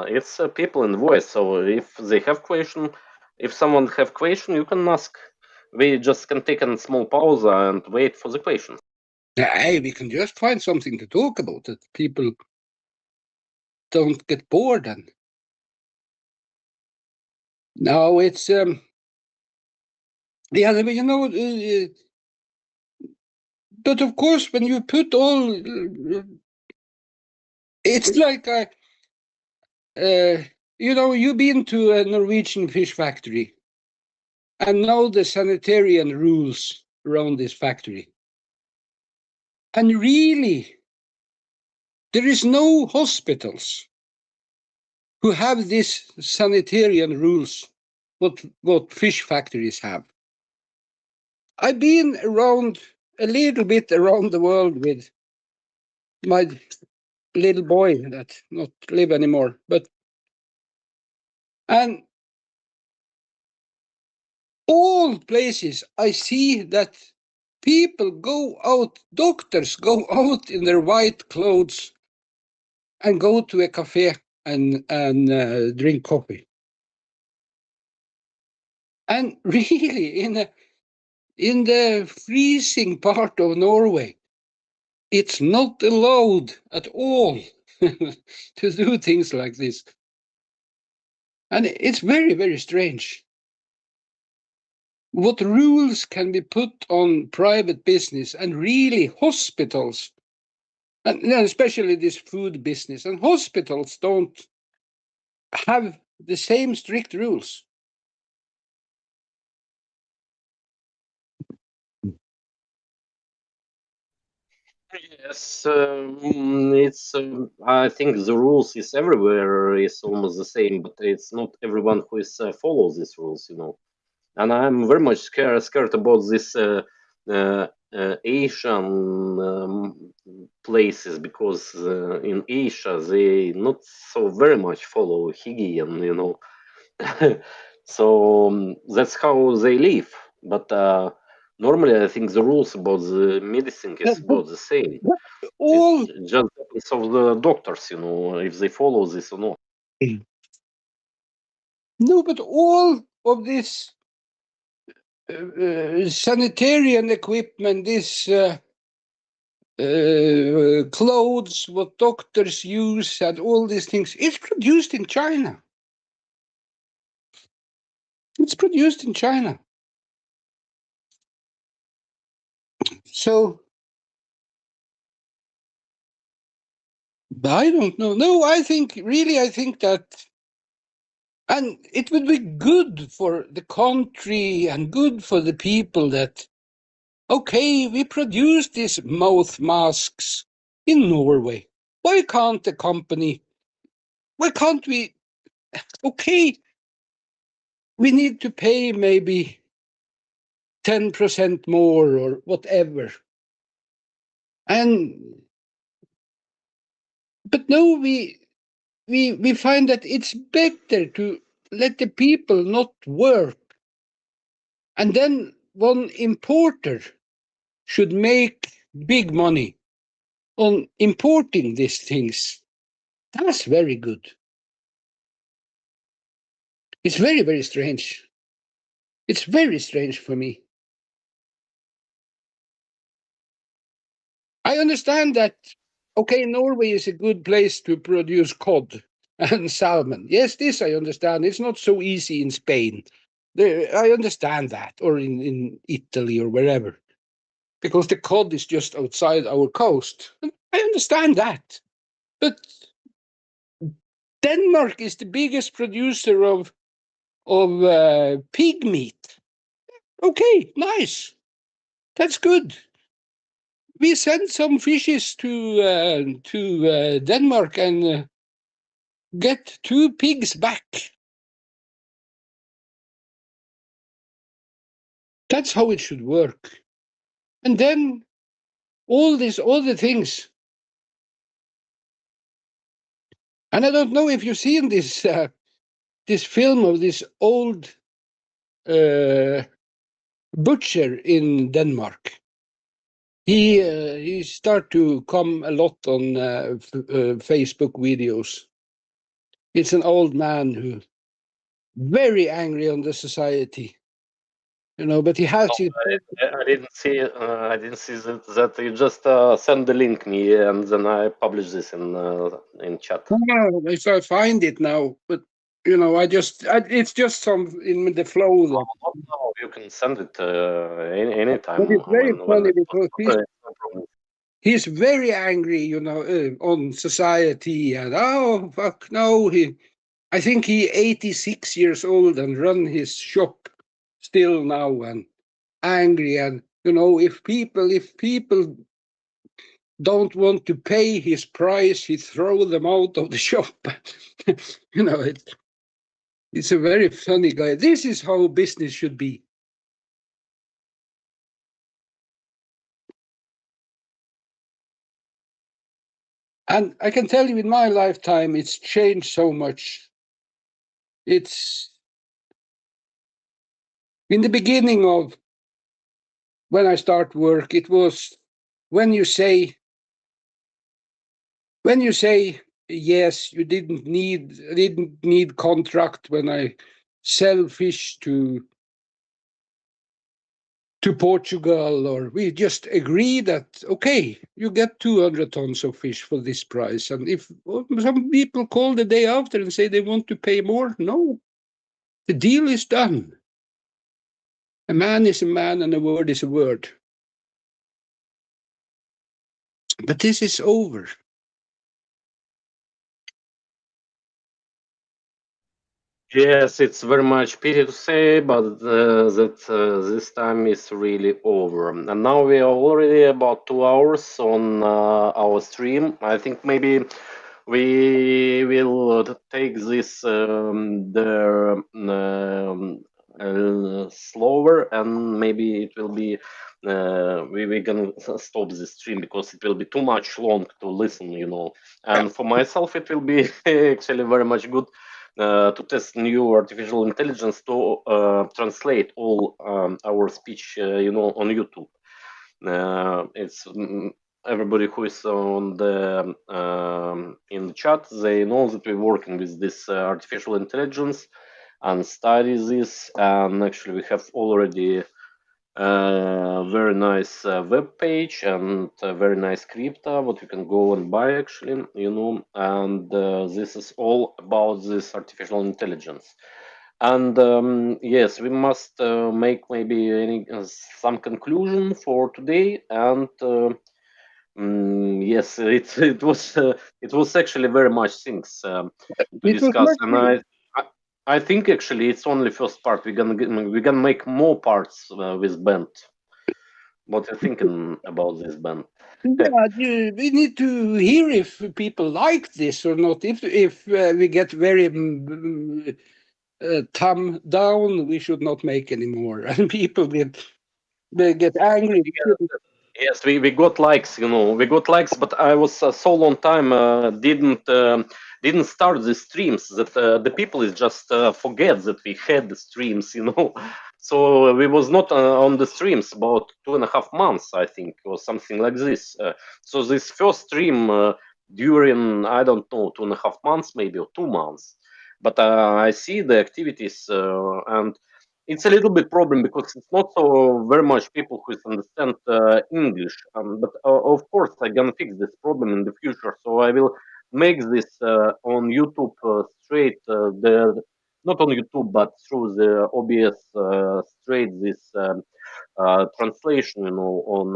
it's people in voice. So if they have question, if someone have question, you can ask. We just can take a small pause and wait for the question. Hey, we can just find something to talk about that people don't get bored and. No, it's you know, but of course when you put all, it's like you know, you've been to a Norwegian fish factory and know the sanitarian rules around this factory. And really, there is no hospitals who have these sanitarian rules what fish factories have. I've been around a little bit around the world with my little boy that not live anymore, and all places I see that people go out, doctors go out in their white clothes and go to a cafe and drink coffee. And really, in the freezing part of Norway, it's not allowed at all to do things like this. And it's very, very strange. What rules can be put on private business and really hospitals, and especially this food business, and hospitals don't have the same strict rules. Yes, it's. I think the rules is everywhere is almost the same, but it's not everyone who is follows these rules, you know. And I'm very much scared about this Asian places, because in Asia they not so very much follow hygiene, you know. So that's how they live. But normally, I think the rules about the medicine is about the same. All It's just depends of the doctors, you know, if they follow this or not. no, but all of this sanitarian equipment, this clothes, what doctors use, and all these things, it's produced in China. It's produced in China. So I don't know. No, I think that, and it would be good for the country and good for the people that, okay, we produce these mouth masks in Norway. Why can't the company, why can't we, okay, we need to pay maybe 10% more or whatever. But no, we find that it's better to let the people not work. And then one importer should make big money on importing these things. That's very good. It's very, very strange. It's very strange for me. I understand that, okay, Norway is a good place to produce cod and salmon. Yes, this I understand. It's not so easy in Spain. I understand that, or in Italy or wherever, because the cod is just outside our coast. I understand that. But Denmark is the biggest producer of pig meat. Okay, nice. That's good. We send some fishes to Denmark and get 2 pigs back. That's how it should work. And then all the things. And I don't know if you've seen this this film of this old butcher in Denmark. He start to come a lot on Facebook videos. It's an old man who very angry on the society, you know. But he has No, I didn't see. I didn't see that you just send the link me, and then I publish this in chat. If I find it now, but you know, it's just some in the flow. No, not now. You can send it anytime. But it's very funny because no problem. he's very angry, you know, on society, and oh fuck no, I think he 86 years old and run his shop still now and angry, and you know, if people don't want to pay his price, he throw them out of the shop. You know, It's a very funny guy. This is how business should be. And I can tell you in my lifetime, it's changed so much. It's in the beginning of when I start work, it was when you say yes, you didn't need contract when I sell fish to Portugal, or we just agree that, okay, you get 200 tons of fish for this price. And if some people call the day after and say they want to pay more, no, the deal is done. A man is a man and a word is a word. But this is over. Yes, it's very much pity to say, but that this time is really over. And now we are already about 2 hours on our stream. I think maybe we will take this slower, and maybe it will be we can stop the stream because it will be too much long to listen, you know. And for myself, it will be actually very much good to test new artificial intelligence to translate all our speech, you know, on YouTube. It's everybody who is on the in the chat, they know that we're working with this artificial intelligence and study this, and actually we have already very nice web page and a very nice crypto what you can go and buy, actually, you know. And this is all about this artificial intelligence. And yes, we must make maybe some conclusion for today. And yes, it was actually very much things to discuss. And I think actually it's only first part. We're gonna make more parts with band. What are you thinking about this band? Yeah, we need to hear if people like this or not. If we get very thumb down, we should not make anymore, and people get angry. Yes, we got likes, you know, we got likes, but I was so long time didn't start the streams that the people is just forget that we had the streams, you know. So we was not on the streams about 2.5 months, I think, or something like this. So this first stream during, I don't know, 2.5 months maybe, or 2 months. But I see the activities and it's a little bit problem because it's not so very much people who understand English. But of course, I'm gonna fix this problem in the future. So I will make this on YouTube straight. The not on YouTube, but through the OBS straight this translation, you know, on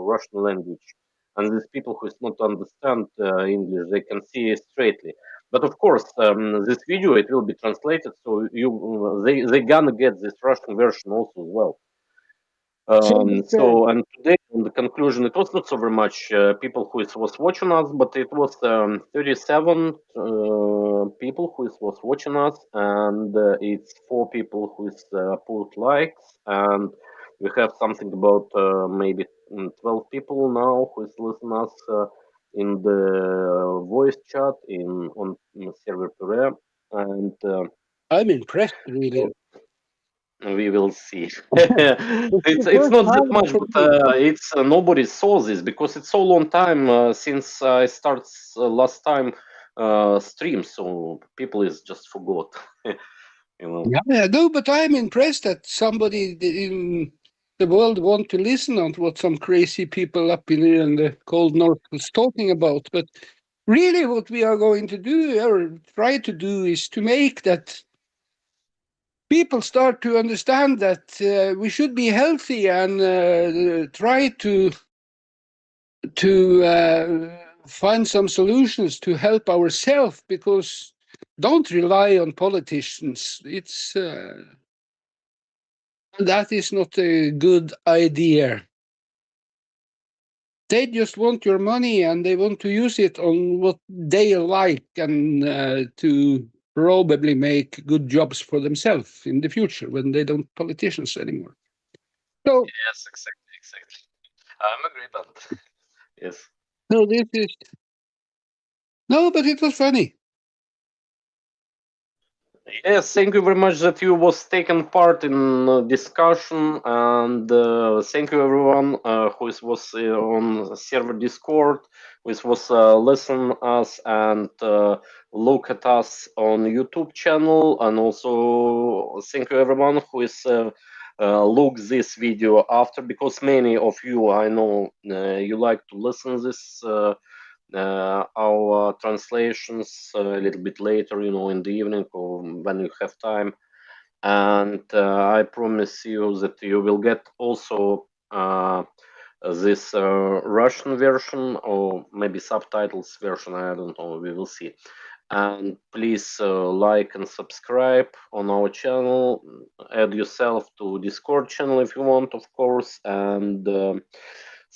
Russian language. And these people who not understand English, they can see straightly. But of course, this video it will be translated, so they gonna get this Russian version also as well. So and today, in the conclusion, it was not so very much people who was watching us, but it was 37 people who was watching us, and it's 4 people who put likes, and we have something about maybe 12 people now who is listening us in the voice chat on server Pure, and I'm impressed, really. we will see. It's not that much, but it's nobody saw this because it's so long time since I started last time stream, so people is just forgot. You know. Yeah, no, but I'm impressed that somebody in the world want to listen on what some crazy people up in the cold north is talking about. But really, what we are going to do or try to do is to make that people start to understand that we should be healthy and try to find some solutions to help ourselves, because don't rely on politicians. That is not a good idea. They just want your money and they want to use it on what they like and to probably make good jobs for themselves in the future when they don't politicians anymore. So Yes, exactly. I'm agree on that. Yes. no, this is no, but it was funny. Yes, thank you very much that you was taking part in discussion, and thank you everyone who was on server Discord, who was listen us and look at us on YouTube channel, and also thank you everyone who is look this video after, because many of you I know you like to listen this. Our translations a little bit later, in the evening or when you have time. And I promise you that you will get also this Russian version or maybe subtitles version. I don't know. We will see. And please like and subscribe on our channel. Add yourself to Discord channel if you want, of course. And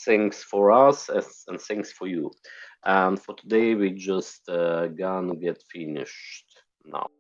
thanks for us and thanks for you. And for today, we just gonna get finished now.